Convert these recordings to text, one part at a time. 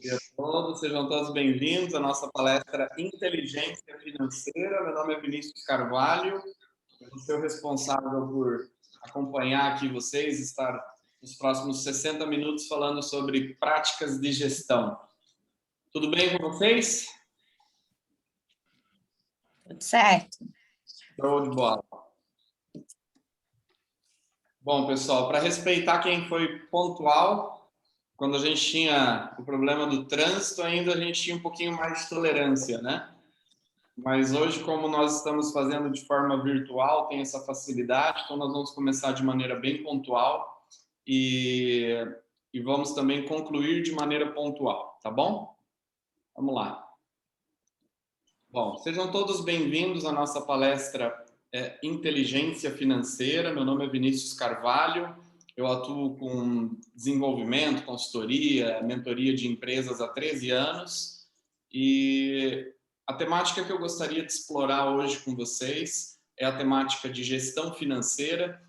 dia a todos, sejam todos bem-vindos à nossa palestra Inteligência Financeira. Meu nome é Vinícius Carvalho, eu vou ser o responsável por acompanhar aqui vocês, estar nos próximos 60 minutos falando sobre práticas de gestão. Tudo bem com vocês? Tudo certo. Show de bola. Bom, pessoal, para respeitar quem foi pontual, quando a gente tinha o problema do trânsito, ainda a gente tinha um pouquinho mais de tolerância, né? Mas hoje, como nós estamos fazendo de forma virtual, tem essa facilidade, então nós vamos começar de maneira bem pontual e vamos também concluir de maneira pontual, tá bom? Vamos lá. Bom, sejam todos bem-vindos à nossa palestra Inteligência Financeira. Meu nome é Vinícius Carvalho, eu atuo com desenvolvimento, consultoria, mentoria de empresas há 13 anos e a temática que eu gostaria de explorar hoje com vocês é a temática de gestão financeira.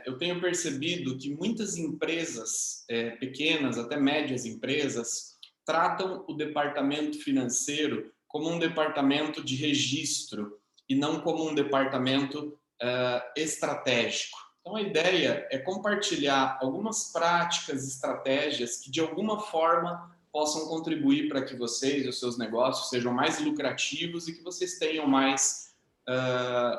Eu tenho percebido que muitas empresas, pequenas, até médias empresas, tratam o departamento financeiro como um departamento de registro e não como um departamento estratégico. Então, a ideia é compartilhar algumas práticas, estratégias que, de alguma forma, possam contribuir para que vocês e os seus negócios sejam mais lucrativos e que vocês tenham mais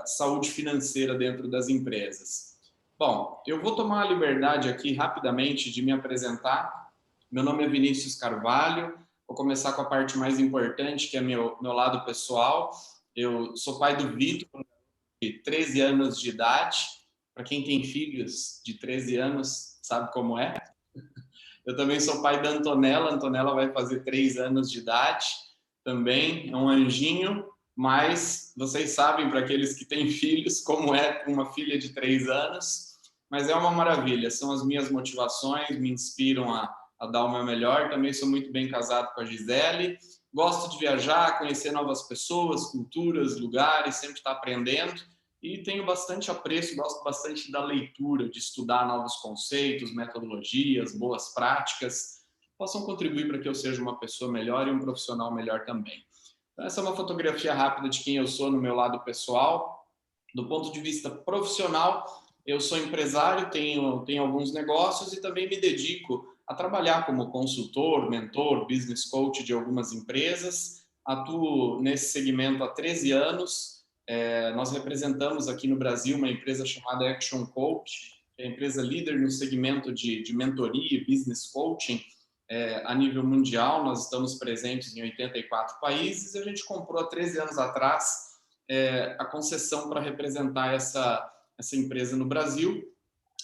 saúde financeira dentro das empresas. Bom, eu vou tomar a liberdade aqui rapidamente de me apresentar. Meu nome é Vinícius Carvalho. Vou começar com a parte mais importante, que é meu lado pessoal. Eu sou pai do Vitor, de 13 anos de idade. Para quem tem filhos de 13 anos, sabe como é. Eu também sou pai da Antonella. A Antonella vai fazer 3 anos de idade também. É um anjinho, mas vocês sabem, para aqueles que têm filhos, como é uma filha de 3 anos. Mas é uma maravilha. São as minhas motivações, me inspiram a dar o meu melhor. Também sou muito bem casado com a Gisele. Gosto de viajar, conhecer novas pessoas, culturas, lugares, sempre estar aprendendo. E tenho bastante apreço, gosto bastante da leitura, de estudar novos conceitos, metodologias, boas práticas, que possam contribuir para que eu seja uma pessoa melhor e um profissional melhor também. Então, essa é uma fotografia rápida de quem eu sou no meu lado pessoal. Do ponto de vista profissional, eu sou empresário, tenho alguns negócios e também me dedico a trabalhar como consultor, mentor, business coach de algumas empresas. Atuo nesse segmento há 13 anos. Nós representamos aqui no Brasil uma empresa chamada Action Coach, que é a empresa líder no segmento de mentoria e business coaching a nível mundial. Nós estamos presentes em 84 países e a gente comprou há 13 anos atrás a concessão para representar essa empresa no Brasil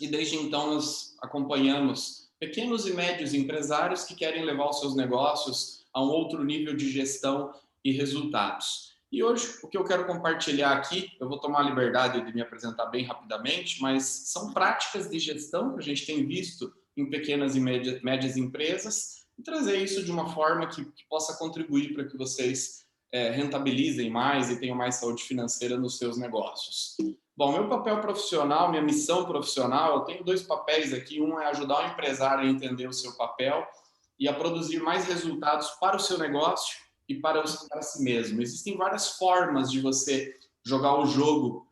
e desde então nós acompanhamos pequenos e médios empresários que querem levar os seus negócios a um outro nível de gestão e resultados. E hoje, o que eu quero compartilhar aqui, eu vou tomar a liberdade de me apresentar bem rapidamente, mas são práticas de gestão que a gente tem visto em pequenas e médias empresas e trazer isso de uma forma que possa contribuir para que vocês rentabilizem mais e tenham mais saúde financeira nos seus negócios. Bom, meu papel profissional, minha missão profissional, eu tenho 2 papéis aqui. Um é ajudar o empresário a entender o seu papel e a produzir mais resultados para o seu negócio e para si mesmo. Existem várias formas de você jogar o jogo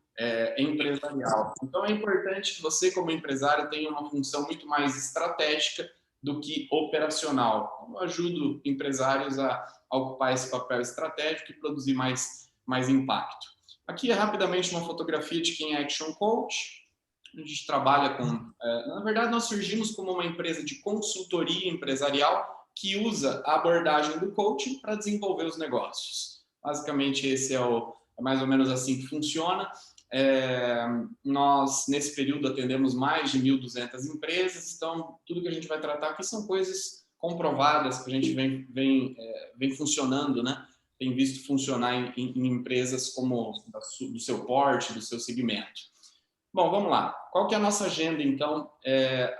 empresarial. Então, é importante que você, como empresário, tenha uma função muito mais estratégica do que operacional. Eu ajudo empresários a ocupar esse papel estratégico e produzir mais impacto. Aqui é rapidamente uma fotografia de quem é Action Coach. A gente trabalha com... na verdade, nós surgimos como uma empresa de consultoria empresarial que usa a abordagem do coaching para desenvolver os negócios. Basicamente, esse é mais ou menos assim que funciona. Nós, nesse período, atendemos mais de 1.200 empresas, então tudo que a gente vai tratar aqui são coisas comprovadas que a gente vem funcionando, né? Tem visto funcionar em empresas como do seu porte, do seu segmento. Bom, vamos lá. Qual que é a nossa agenda, então,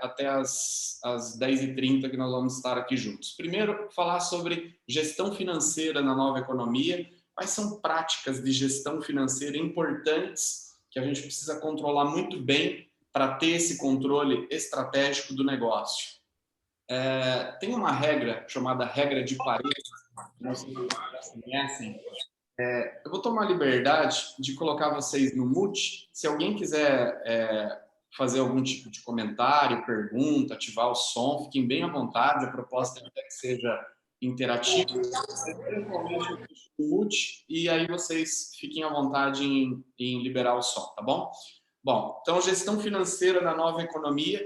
até as 10h30 que nós vamos estar aqui juntos? Primeiro, falar sobre gestão financeira na nova economia. Quais são práticas de gestão financeira importantes que a gente precisa controlar muito bem para ter esse controle estratégico do negócio? Tem uma regra chamada regra de Pareto, não sei se vocês conhecem. Eu vou tomar a liberdade de colocar vocês no mute. Se alguém quiser fazer algum tipo de comentário, pergunta, ativar o som, fiquem bem à vontade. A proposta é que seja interativa. Eventualmente eu deixo o mute e aí vocês fiquem à vontade em liberar o som, tá bom? Bom, então gestão financeira da nova economia.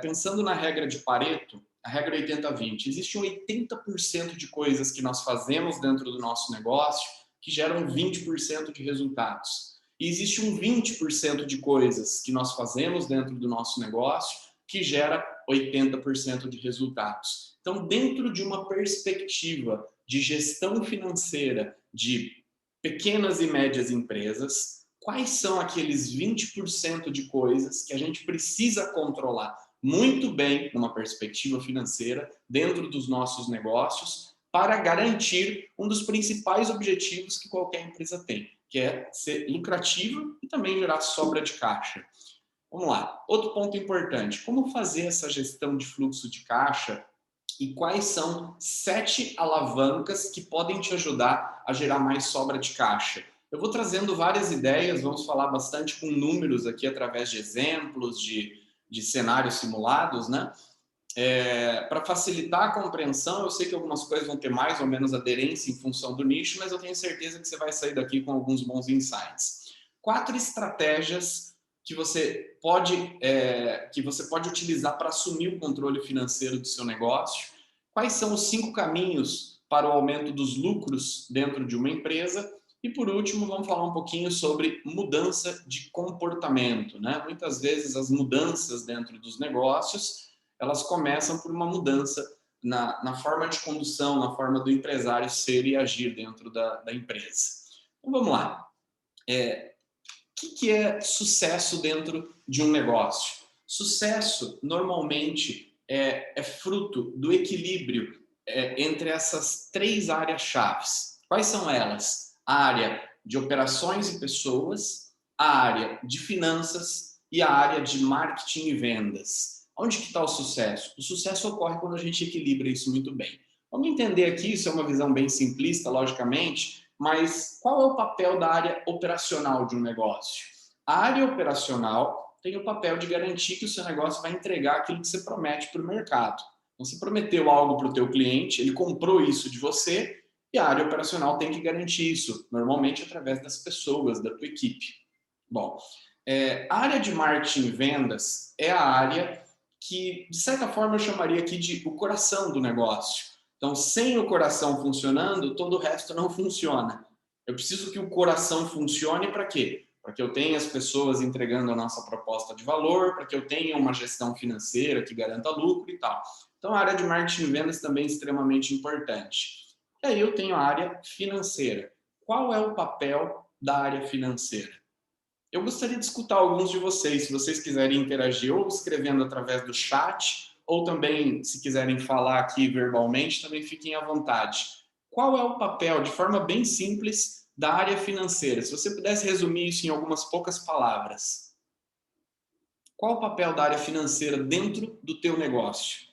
Pensando na regra de Pareto, a regra 80-20, existe 80% de coisas que nós fazemos dentro do nosso negócio que geram 20% de resultados. E existe 20% de coisas que nós fazemos dentro do nosso negócio que gera 80% de resultados. Então, dentro de uma perspectiva de gestão financeira de pequenas e médias empresas, quais são aqueles 20% de coisas que a gente precisa controlar muito bem numa perspectiva financeira dentro dos nossos negócios para garantir um dos principais objetivos que qualquer empresa tem, que é ser lucrativa e também gerar sobra de caixa. Vamos lá. Outro ponto importante, como fazer essa gestão de fluxo de caixa e quais são 7 alavancas que podem te ajudar a gerar mais sobra de caixa. Eu vou trazendo várias ideias, vamos falar bastante com números aqui através de exemplos, de cenários simulados, né? Para facilitar a compreensão, eu sei que algumas coisas vão ter mais ou menos aderência em função do nicho, mas eu tenho certeza que você vai sair daqui com alguns bons insights. 4 estratégias que você pode utilizar para assumir o controle financeiro do seu negócio. Quais são os 5 caminhos para o aumento dos lucros dentro de uma empresa? E por último, vamos falar um pouquinho sobre mudança de comportamento, né? Muitas vezes as mudanças dentro dos negócios, elas começam por uma mudança na forma de condução, na forma do empresário ser e agir dentro da empresa. Então vamos lá. O que é sucesso dentro de um negócio? Sucesso, normalmente, é fruto do equilíbrio entre essas 3 áreas-chaves. Quais são elas? A área de operações e pessoas, a área de finanças e a área de marketing e vendas. Onde que está o sucesso? O sucesso ocorre quando a gente equilibra isso muito bem. Vamos entender aqui, isso é uma visão bem simplista, logicamente, mas qual é o papel da área operacional de um negócio? A área operacional tem o papel de garantir que o seu negócio vai entregar aquilo que você promete para o mercado. Então, você prometeu algo para o teu cliente, ele comprou isso de você e a área operacional tem que garantir isso, normalmente através das pessoas, da tua equipe. Bom, a área de marketing e vendas é a área que, de certa forma, eu chamaria aqui de o coração do negócio. Então, sem o coração funcionando, todo o resto não funciona. Eu preciso que o coração funcione para quê? Para que eu tenha as pessoas entregando a nossa proposta de valor, para que eu tenha uma gestão financeira que garanta lucro e tal. Então, a área de marketing e vendas também é extremamente importante. E aí eu tenho a área financeira. Qual é o papel da área financeira? Eu gostaria de escutar alguns de vocês, se vocês quiserem interagir ou escrevendo através do chat, ou também, se quiserem falar aqui verbalmente, também fiquem à vontade. Qual é o papel, de forma bem simples, da área financeira? Se você pudesse resumir isso em algumas poucas palavras. Qual o papel da área financeira dentro do teu negócio?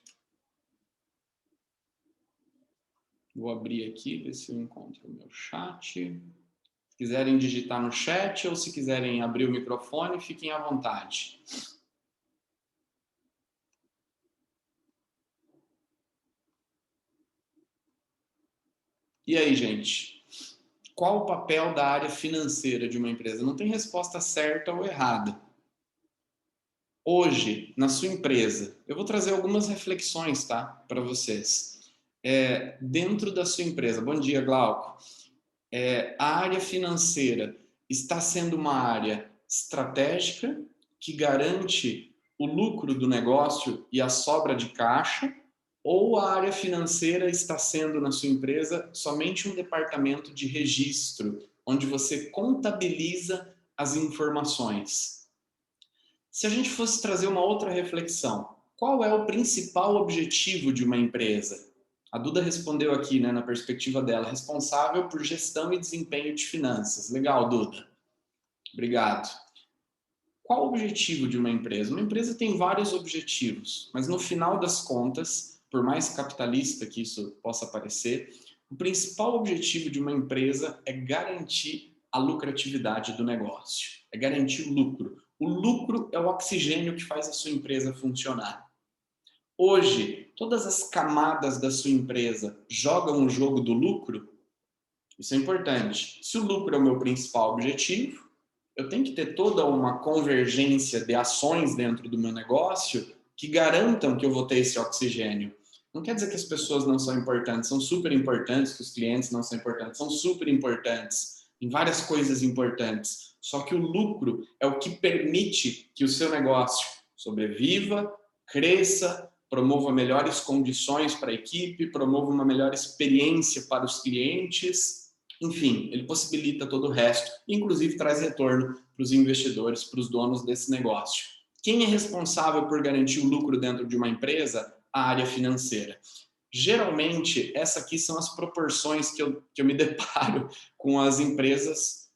Vou abrir aqui, ver se eu encontro o meu chat. Se quiserem digitar no chat ou se quiserem abrir o microfone, fiquem à vontade. E aí, gente? Qual o papel da área financeira de uma empresa? Não tem resposta certa ou errada. Hoje, na sua empresa, eu vou trazer algumas reflexões, tá? Para vocês. Dentro da sua empresa, bom dia, Glauco. A área financeira está sendo uma área estratégica que garante o lucro do negócio e a sobra de caixa, ou a área financeira está sendo na sua empresa somente um departamento de registro, onde você contabiliza as informações? Se a gente fosse trazer uma outra reflexão, qual é o principal objetivo de uma empresa? A Duda respondeu aqui, né, na perspectiva dela, responsável por gestão e desempenho de finanças. Legal, Duda. Obrigado. Qual o objetivo de uma empresa? Uma empresa tem vários objetivos, mas no final das contas, por mais capitalista que isso possa parecer, o principal objetivo de uma empresa é garantir a lucratividade do negócio, é garantir o lucro. O lucro é o oxigênio que faz a sua empresa funcionar. Hoje, todas as camadas da sua empresa jogam o jogo do lucro? Isso é importante. Se o lucro é o meu principal objetivo, eu tenho que ter toda uma convergência de ações dentro do meu negócio que garantam que eu vou ter esse oxigênio. Não quer dizer que as pessoas não são importantes, são super importantes, que os clientes não são importantes, são super importantes, em várias coisas importantes. Só que o lucro é o que permite que o seu negócio sobreviva, cresça, promova melhores condições para a equipe, promova uma melhor experiência para os clientes. Enfim, ele possibilita todo o resto, inclusive traz retorno para os investidores, para os donos desse negócio. Quem é responsável por garantir o lucro dentro de uma empresa? A área financeira. Geralmente, essas aqui são as proporções que eu me deparo com as empresas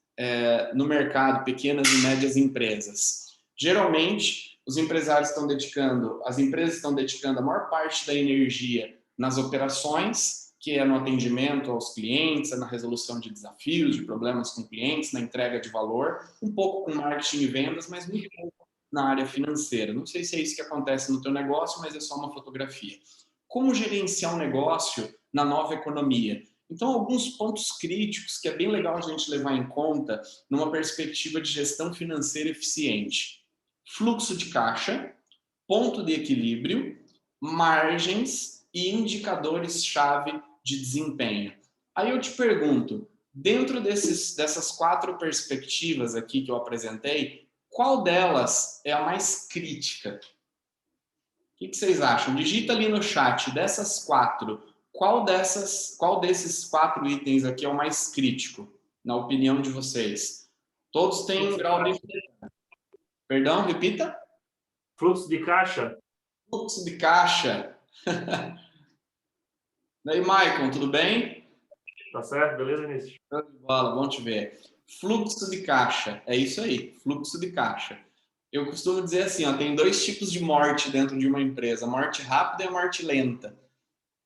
no mercado, pequenas e médias empresas. Geralmente, os empresários estão dedicando, as empresas estão dedicando a maior parte da energia nas operações, que é no atendimento aos clientes, é na resolução de desafios, de problemas com clientes, na entrega de valor, um pouco com marketing e vendas, mas muito pouco na área financeira. Não sei se é isso que acontece no teu negócio, mas é só uma fotografia. Como gerenciar um negócio na nova economia? Então, alguns pontos críticos que é bem legal a gente levar em conta numa perspectiva de gestão financeira eficiente. Fluxo de caixa, ponto de equilíbrio, margens e indicadores-chave de desempenho. Aí eu te pergunto, dentro dessas 4 perspectivas aqui que eu apresentei, qual delas é a mais crítica? O que vocês acham? Digita ali no chat, dessas 4, qual desses 4 itens aqui é o mais crítico, na opinião de vocês? Todos têm um grau de... Perdão, repita? Fluxo de caixa. Fluxo de caixa. E aí, Maicon, tudo bem? Tá certo? Beleza, Vinícius? Bola, bom te ver. Fluxo de caixa, é isso aí, fluxo de caixa. Eu costumo dizer assim, ó, tem 2 tipos de morte dentro de uma empresa, a morte rápida e a morte lenta.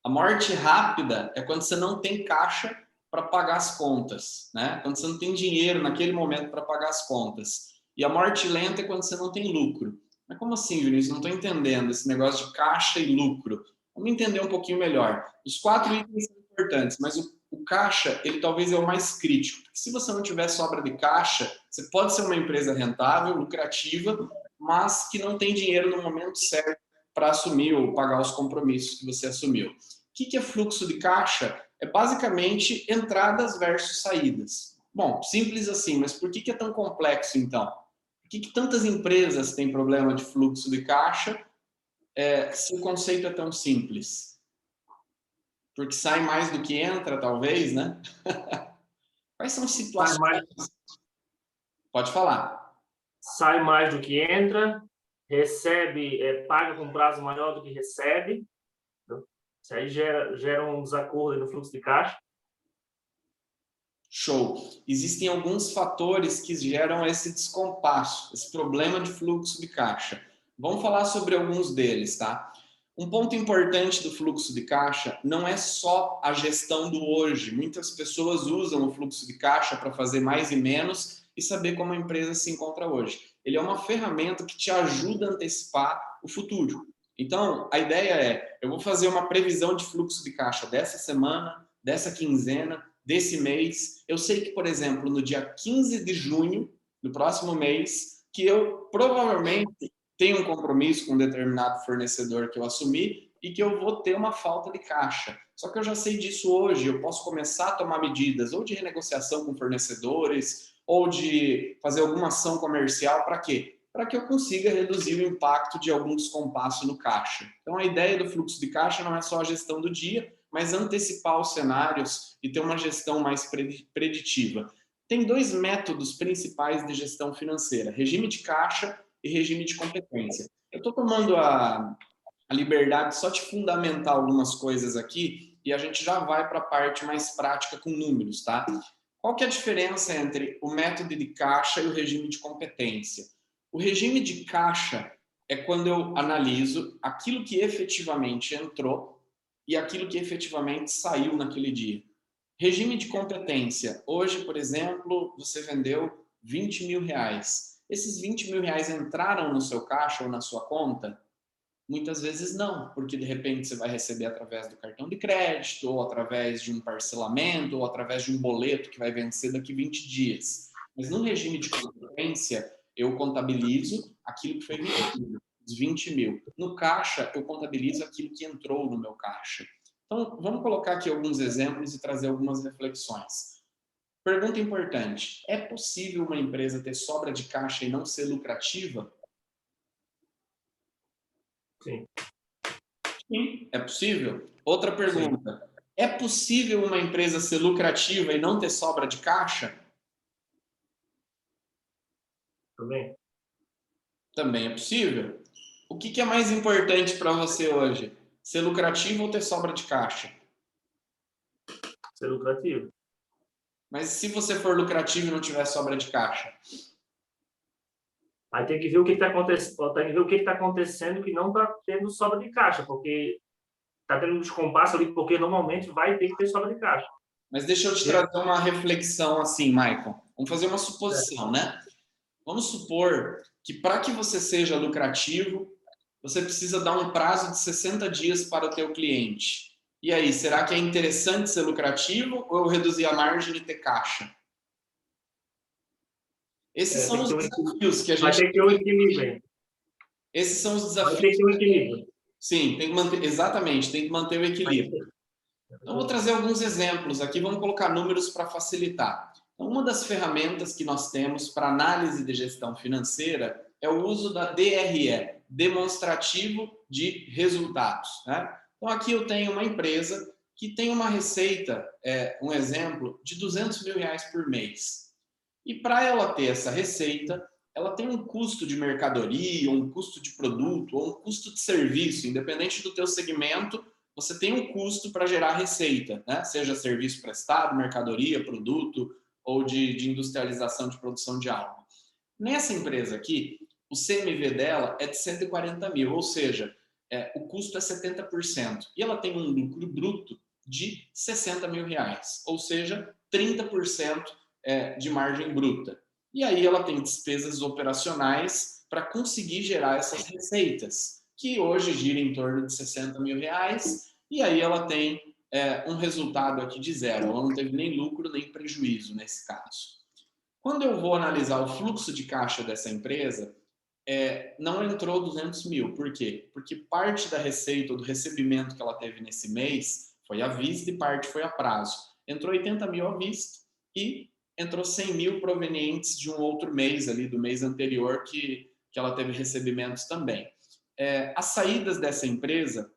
A morte rápida é quando você não tem caixa para pagar as contas, né? Quando você não tem dinheiro naquele momento para pagar as contas. E a morte lenta é quando você não tem lucro. Mas como assim, Vinícius? Não estou entendendo esse negócio de caixa e lucro. Vamos entender um pouquinho melhor. Os 4 itens são importantes, mas o caixa, ele talvez é o mais crítico. Porque se você não tiver sobra de caixa, você pode ser uma empresa rentável, lucrativa, mas que não tem dinheiro no momento certo para assumir ou pagar os compromissos que você assumiu. O que é fluxo de caixa? É basicamente entradas versus saídas. Bom, simples assim, mas por que é tão complexo então? Por que tantas empresas têm problema de fluxo de caixa se o conceito é tão simples? Porque sai mais do que entra, talvez, né? Quais são situações? Pode falar. Sai mais do que entra, recebe, paga com prazo maior do que recebe. Isso aí gera um desacordo no fluxo de caixa. Show. Existem alguns fatores que geram esse descompasso, esse problema de fluxo de caixa. Vamos falar sobre alguns deles, tá? Um ponto importante do fluxo de caixa não é só a gestão do hoje. Muitas pessoas usam o fluxo de caixa para fazer mais e menos e saber como a empresa se encontra hoje. Ele é uma ferramenta que te ajuda a antecipar o futuro. Então, a ideia é, eu vou fazer uma previsão de fluxo de caixa dessa semana, dessa quinzena, desse mês. Eu sei que, por exemplo, no dia 15 de junho, no próximo mês, que eu provavelmente tenho um compromisso com um determinado fornecedor que eu assumi e que eu vou ter uma falta de caixa. Só que eu já sei disso hoje, eu posso começar a tomar medidas ou de renegociação com fornecedores ou de fazer alguma ação comercial. Para quê? Para que eu consiga reduzir o impacto de algum descompasso no caixa. Então, a ideia do fluxo de caixa não é só a gestão do dia, mas antecipar os cenários e ter uma gestão mais preditiva. Tem 2 métodos principais de gestão financeira, regime de caixa e regime de competência. Eu estou tomando a liberdade só de fundamentar algumas coisas aqui e a gente já vai para a parte mais prática com números, tá? Qual que é a diferença entre o método de caixa e o regime de competência? O regime de caixa é quando eu analiso aquilo que efetivamente entrou e aquilo que efetivamente saiu naquele dia. Regime de competência. Hoje, por exemplo, você vendeu 20 mil reais. Esses 20 mil reais entraram no seu caixa ou na sua conta? Muitas vezes não, porque de repente você vai receber através do cartão de crédito, ou através de um parcelamento, ou através de um boleto que vai vencer daqui 20 dias. Mas no regime de competência, eu contabilizo aquilo que foi vendido, os 20 mil. No caixa, eu contabilizo aquilo que entrou no meu caixa. Então, vamos colocar aqui alguns exemplos e trazer algumas reflexões. Pergunta importante: é possível uma empresa ter sobra de caixa e não ser lucrativa? Sim. Sim, é possível. Outra pergunta: é possível uma empresa ser lucrativa e não ter sobra de caixa? Também. Também é possível. O que é mais importante para você hoje? Ser lucrativo ou ter sobra de caixa? Ser lucrativo. Mas se você for lucrativo e não tiver sobra de caixa? Aí tem que ver o que está acontecendo, tem que ver o que está acontecendo que não está tendo sobra de caixa, porque está tendo um descompasso ali, porque normalmente vai ter que ter sobra de caixa. Mas deixa eu te trazer uma reflexão assim, Michael. Vamos fazer uma suposição, É. né? Vamos supor que para que você seja lucrativo, você precisa dar um prazo de 60 dias para o teu cliente. E aí, será que é interessante ser lucrativo ou eu reduzir a margem e ter caixa? Esses são Tem que os ter um equilíbrio. desafios que a Vai gente... ter que ter um equilíbrio aí. Esses são os Vai desafios. ter que ter um equilíbrio. Sim, tem que manter, exatamente, tem que manter o equilíbrio. Então, vou trazer alguns exemplos aqui, vamos colocar números para facilitar. Então, uma das ferramentas que nós temos para análise de gestão financeira é o uso da DRE, Demonstrativo de Resultados, né? Então, aqui eu tenho uma empresa que tem uma receita, um exemplo, de 200 mil reais por mês. E para ela ter essa receita, ela tem um custo de mercadoria, um custo de produto, ou um custo de serviço, independente do teu segmento, você tem um custo para gerar receita, né? Seja serviço prestado, mercadoria, produto ou de industrialização de produção de algo. Nessa empresa aqui, o CMV dela é de 140 mil, ou seja, o custo é 70%. E ela tem um lucro bruto de 60 mil reais, ou seja, 30% de margem bruta. E aí ela tem despesas operacionais para conseguir gerar essas receitas, que hoje gira em torno de 60 mil reais, e aí ela tem um resultado aqui de zero. Ela não teve nem lucro nem prejuízo nesse caso. Quando eu vou analisar o fluxo de caixa dessa empresa, não entrou 200 mil. Por quê? Porque parte da receita ou do recebimento que ela teve nesse mês foi à vista e parte foi a prazo. Entrou 80 mil à vista e entrou 100 mil provenientes de um outro mês ali, do mês anterior, que ela teve recebimentos também. As saídas dessa empresa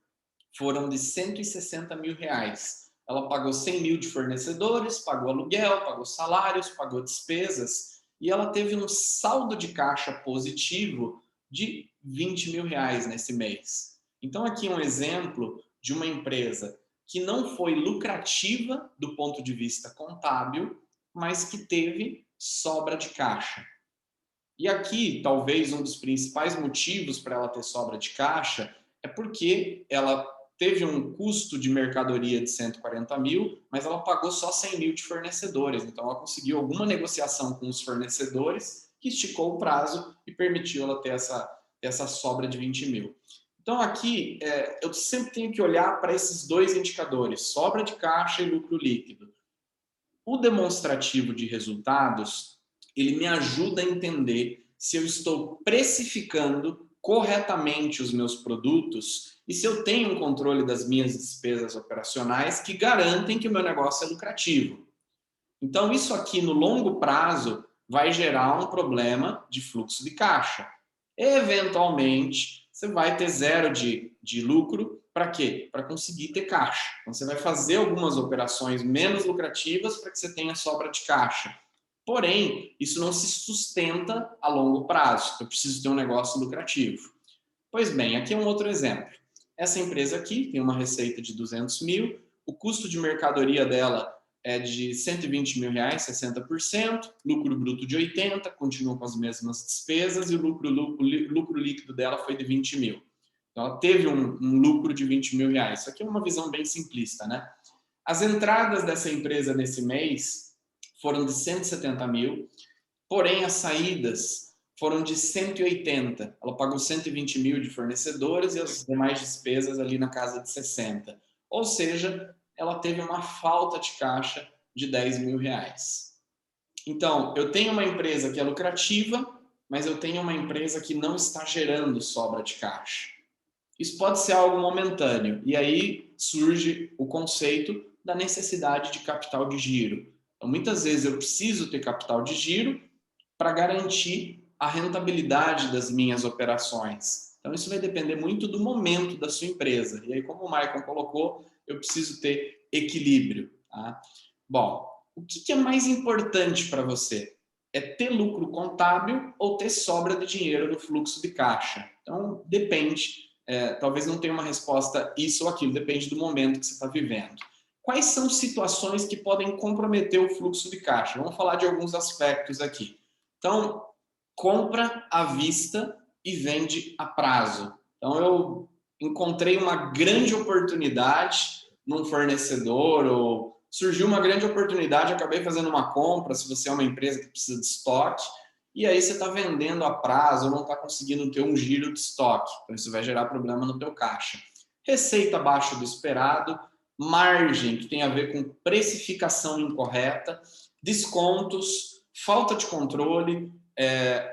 foram de 160 mil reais. Ela pagou 100 mil de fornecedores, pagou aluguel, pagou salários, pagou despesas e ela teve um saldo de caixa positivo de 20 mil reais nesse mês. Então, aqui um exemplo de uma empresa que não foi lucrativa do ponto de vista contábil, mas que teve sobra de caixa. E aqui, talvez um dos principais motivos para ela ter sobra de caixa é porque ela teve um custo de mercadoria de 140 mil, mas ela pagou só 100 mil de fornecedores. Então, ela conseguiu alguma negociação com os fornecedores que esticou o prazo e permitiu ela ter essa sobra de 20 mil. Então, aqui, eu sempre tenho que olhar para esses dois indicadores, sobra de caixa e lucro líquido. O demonstrativo de resultados, ele me ajuda a entender se eu estou precificando corretamente os meus produtos e se eu tenho um controle das minhas despesas operacionais que garantem que o meu negócio é lucrativo. Então, isso aqui no longo prazo vai gerar um problema de fluxo de caixa. Eventualmente, você vai ter zero de lucro. Para quê? Para conseguir ter caixa. Então, você vai fazer algumas operações menos lucrativas para que você tenha sobra de caixa. Porém, isso não se sustenta a longo prazo. Eu preciso ter um negócio lucrativo. Pois bem, aqui é um outro exemplo. Essa empresa aqui tem uma receita de 200 mil, o custo de mercadoria dela é de R$120 mil, 60%, lucro bruto de 80, continua com as mesmas despesas, e o lucro líquido dela foi de 20 mil. Então, ela teve um lucro de 20 mil reais. Isso aqui é uma visão bem simplista, né? As entradas dessa empresa nesse mês foram de 170 mil, porém as saídas foram de 180. Ela pagou 120 mil de fornecedores e as demais despesas ali na casa de 60. Ou seja, ela teve uma falta de caixa de 10 mil reais. Então, eu tenho uma empresa que é lucrativa, mas eu tenho uma empresa que não está gerando sobra de caixa. Isso pode ser algo momentâneo, e aí surge o conceito da necessidade de capital de giro. Então, muitas vezes eu preciso ter capital de giro para garantir a rentabilidade das minhas operações. Então, isso vai depender muito do momento da sua empresa. E aí, como o Maicon colocou, eu preciso ter equilíbrio. Tá? Bom, o que é mais importante para você? É ter lucro contábil ou ter sobra de dinheiro no fluxo de caixa? Então, depende. Talvez não tenha uma resposta isso ou aquilo, depende do momento que você está vivendo. Quais são situações que podem comprometer o fluxo de caixa? Vamos falar de alguns aspectos aqui. Então, compra à vista e vende a prazo. Então, eu encontrei uma grande oportunidade num fornecedor, ou surgiu uma grande oportunidade, acabei fazendo uma compra, se você é uma empresa que precisa de estoque, e aí você está vendendo a prazo, ou não está conseguindo ter um giro de estoque. Então, isso vai gerar problema no teu caixa. Receita abaixo do esperado, margem, que tem a ver com precificação incorreta, descontos, falta de controle,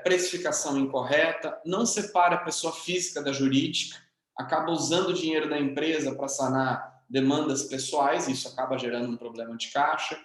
precificação incorreta, não separa a pessoa física da jurídica, acaba usando o dinheiro da empresa para sanar demandas pessoais, isso acaba gerando um problema de caixa.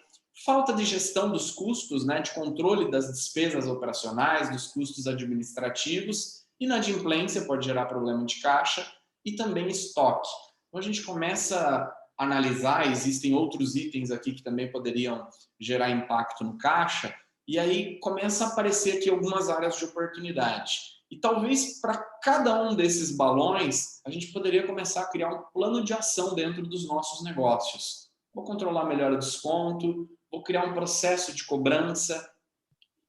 Falta de gestão dos custos, né, de controle das despesas operacionais, dos custos administrativos. Inadimplência pode gerar problema de caixa. E também estoque. Então, a gente começa a analisar, existem outros itens aqui que também poderiam gerar impacto no caixa, e aí começa a aparecer aqui algumas áreas de oportunidade. E talvez para cada um desses balões, a gente poderia começar a criar um plano de ação dentro dos nossos negócios. Vou controlar melhor o desconto, vou criar um processo de cobrança,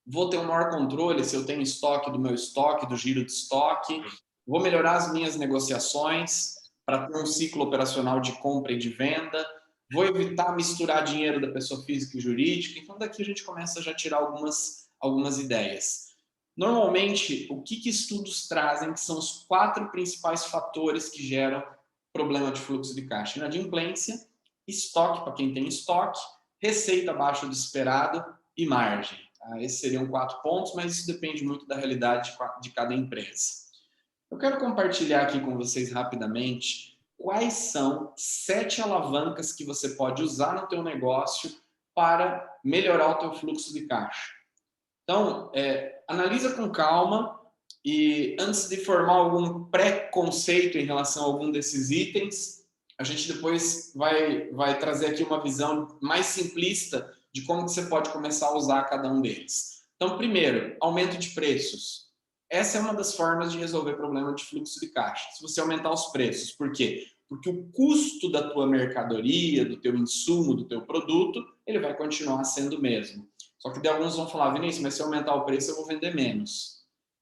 vou ter um maior controle se eu tenho estoque do meu estoque, do giro de estoque, vou melhorar as minhas negociações para ter um ciclo operacional de compra e de venda, vou evitar misturar dinheiro da pessoa física e jurídica. Então, daqui a gente começa já a tirar algumas ideias. Normalmente, o que estudos trazem que são os 4 principais fatores que geram problema de fluxo de caixa? Inadimplência, estoque para quem tem estoque, receita abaixo do esperado e margem. Esses seriam 4 pontos, mas isso depende muito da realidade de cada empresa. Eu quero compartilhar aqui com vocês rapidamente quais são 7 alavancas que você pode usar no teu negócio para melhorar o teu fluxo de caixa. Então, analisa com calma e antes de formar algum pré-conceito em relação a algum desses itens, a gente depois vai trazer aqui uma visão mais simplista de como que você pode começar a usar cada um deles. Então, primeiro, aumento de preços. Essa é uma das formas de resolver problema de fluxo de caixa. Se você aumentar os preços, por quê? Porque o custo da tua mercadoria, do teu insumo, do teu produto, ele vai continuar sendo o mesmo. Só que daí alguns vão falar, Vinícius, mas se eu aumentar o preço, eu vou vender menos.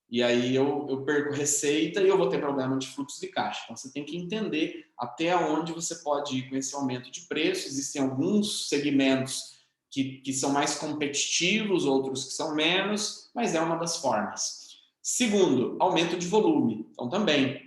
E aí eu perco receita e eu vou ter problema de fluxo de caixa. Então, você tem que entender até onde você pode ir com esse aumento de preço. Existem alguns segmentos que são mais competitivos, outros que são menos, mas é uma das formas. Segundo, aumento de volume. Então, também,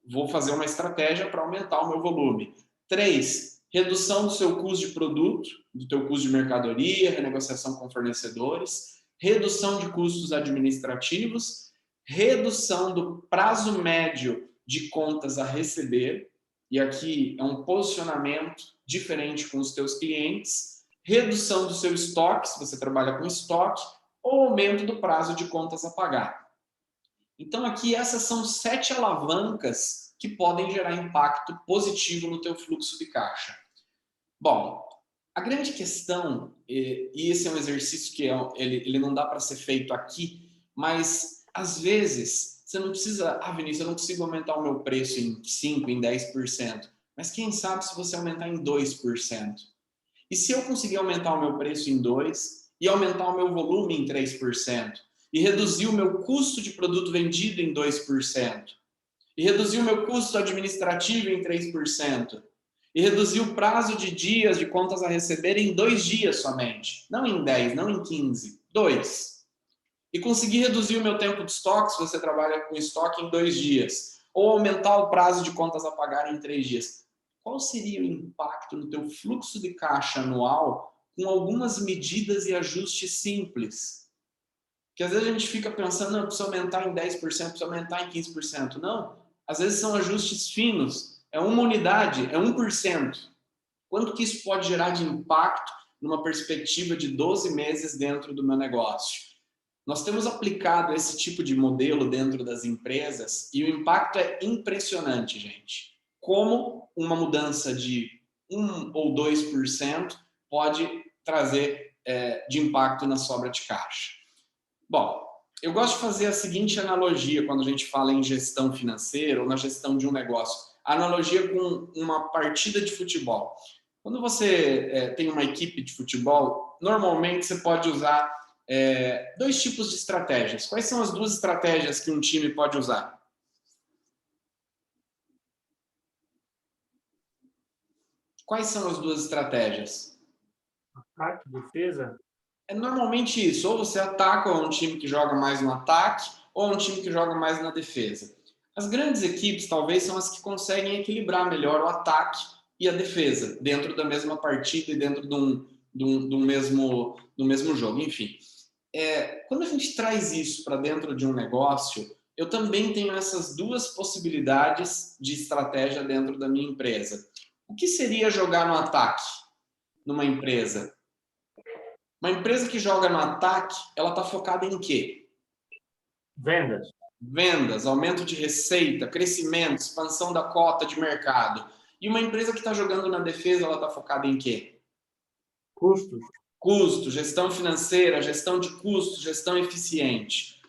vou fazer uma estratégia para aumentar o meu volume. 3, redução do seu custo de produto, do teu custo de mercadoria, renegociação com fornecedores, redução de custos administrativos, redução do prazo médio de contas a receber, e aqui é um posicionamento diferente com os teus clientes, redução do seu estoque, se você trabalha com estoque, ou aumento do prazo de contas a pagar. Então, aqui, essas são 7 alavancas que podem gerar impacto positivo no teu fluxo de caixa. Bom, a grande questão, e esse é um exercício que ele não dá para ser feito aqui, mas, às vezes, você não precisa... Vinícius, eu não consigo aumentar o meu preço em 5%, em 10%. Mas quem sabe se você aumentar em 2%? E se eu conseguir aumentar o meu preço em 2% e aumentar o meu volume em 3%, e reduzir o meu custo de produto vendido em 2%, e reduzir o meu custo administrativo em 3%, e reduzir o prazo de dias de contas a receber em 2 dias somente, não em 10, não em 15, 2. E conseguir reduzir o meu tempo de estoque, se você trabalha com estoque, em 2 dias, ou aumentar o prazo de contas a pagar em 3 dias. Qual seria o impacto no teu fluxo de caixa anual com algumas medidas e ajustes simples? Que às vezes a gente fica pensando, não, precisa aumentar em 10%, precisa aumentar em 15%. Não, às vezes são ajustes finos, é uma unidade, é 1%. Quanto que isso pode gerar de impacto numa perspectiva de 12 meses dentro do meu negócio? Nós temos aplicado esse tipo de modelo dentro das empresas e o impacto é impressionante, gente. Como uma mudança de 1 ou 2% pode trazer de impacto na sobra de caixa. Bom, eu gosto de fazer a seguinte analogia quando a gente fala em gestão financeira ou na gestão de um negócio. A analogia com uma partida de futebol. Quando você tem uma equipe de futebol, normalmente você pode usar 2 tipos de estratégias. Quais são as 2 estratégias que um time pode usar? Quais são as 2 estratégias? Ataque, defesa? É normalmente isso. Ou você ataca, ou é um time que joga mais no ataque, ou é um time que joga mais na defesa. As grandes equipes, talvez, são as que conseguem equilibrar melhor o ataque e a defesa dentro da mesma partida e dentro de um mesmo jogo. Enfim, quando a gente traz isso para dentro de um negócio, eu também tenho essas 2 possibilidades de estratégia dentro da minha empresa. O que seria jogar no ataque numa empresa? Uma empresa que joga no ataque, ela está focada em quê? Vendas. Vendas, aumento de receita, crescimento, expansão da cota de mercado. E uma empresa que está jogando na defesa, ela está focada em quê? Custos. Custo, gestão financeira, gestão de custos, gestão eficiente.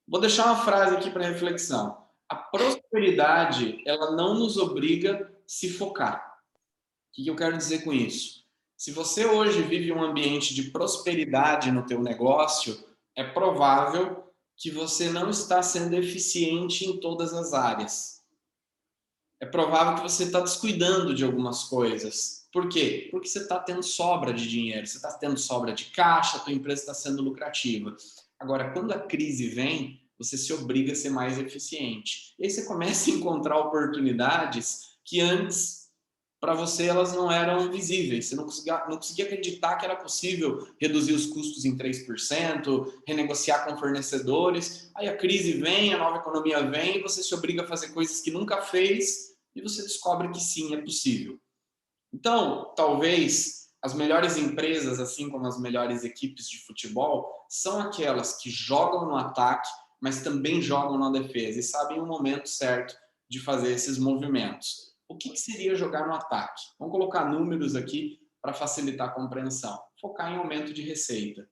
Vou deixar uma frase aqui para reflexão. A prosperidade, ela não nos obriga a se focar. O que eu quero dizer com isso? Se você hoje vive um ambiente de prosperidade no teu negócio, é provável que você não está sendo eficiente em todas as áreas. É provável que você está descuidando de algumas coisas. Por quê? Porque você está tendo sobra de dinheiro, você está tendo sobra de caixa, a tua empresa está sendo lucrativa. Agora, quando a crise vem, você se obriga a ser mais eficiente. E aí você começa a encontrar oportunidades que antes para você elas não eram visíveis, você não conseguia acreditar que era possível reduzir os custos em 3%, renegociar com fornecedores, aí a crise vem, a nova economia vem, e você se obriga a fazer coisas que nunca fez e você descobre que sim, é possível. Então, talvez as melhores empresas, assim como as melhores equipes de futebol, são aquelas que jogam no ataque, mas também jogam na defesa e sabem o momento certo de fazer esses movimentos. O que seria jogar no ataque? Vamos colocar números aqui para facilitar a compreensão. Focar em aumento de receita.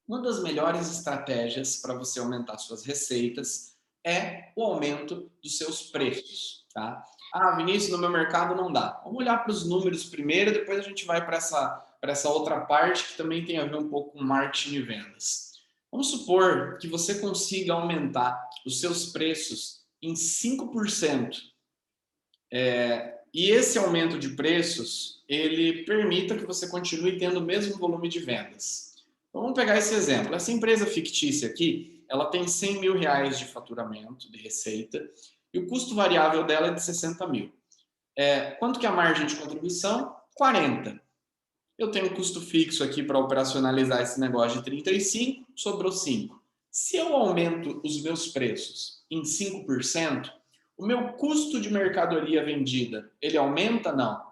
Uma das melhores estratégias para você aumentar suas receitas é o aumento dos seus preços. Tá? Ah, Vinícius, no meu mercado não dá. Vamos olhar para os números primeiro, depois a gente vai para essa outra parte que também tem a ver um pouco com marketing e vendas. Vamos supor que você consiga aumentar os seus preços em 5%. E esse aumento de preços, ele permita que você continue tendo o mesmo volume de vendas. Então, vamos pegar esse exemplo. Essa empresa fictícia aqui, ela tem 100 mil reais de faturamento, de receita, e o custo variável dela é de 60 mil. Quanto que é a margem de contribuição? 40. Eu tenho um custo fixo aqui para operacionalizar esse negócio de 35, sobrou 5. Se eu aumento os meus preços em 5%, o meu custo de mercadoria vendida, ele aumenta? Não.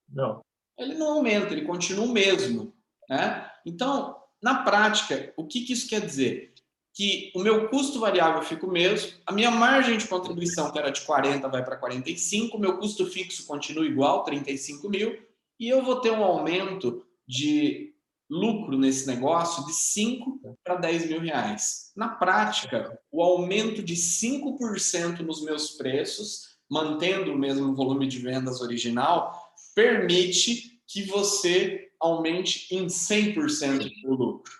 Não. Ele não aumenta, ele continua o mesmo. Né? Então, na prática, o que isso quer dizer? Que o meu custo variável fica o mesmo, a minha margem de contribuição, que era de 40, vai para 45, o meu custo fixo continua igual, 35 mil, e eu vou ter um aumento de lucro nesse negócio de 5 para 10 mil reais. Na prática, o aumento de 5% nos meus preços, mantendo o mesmo volume de vendas original, permite que você aumente em 100% o lucro?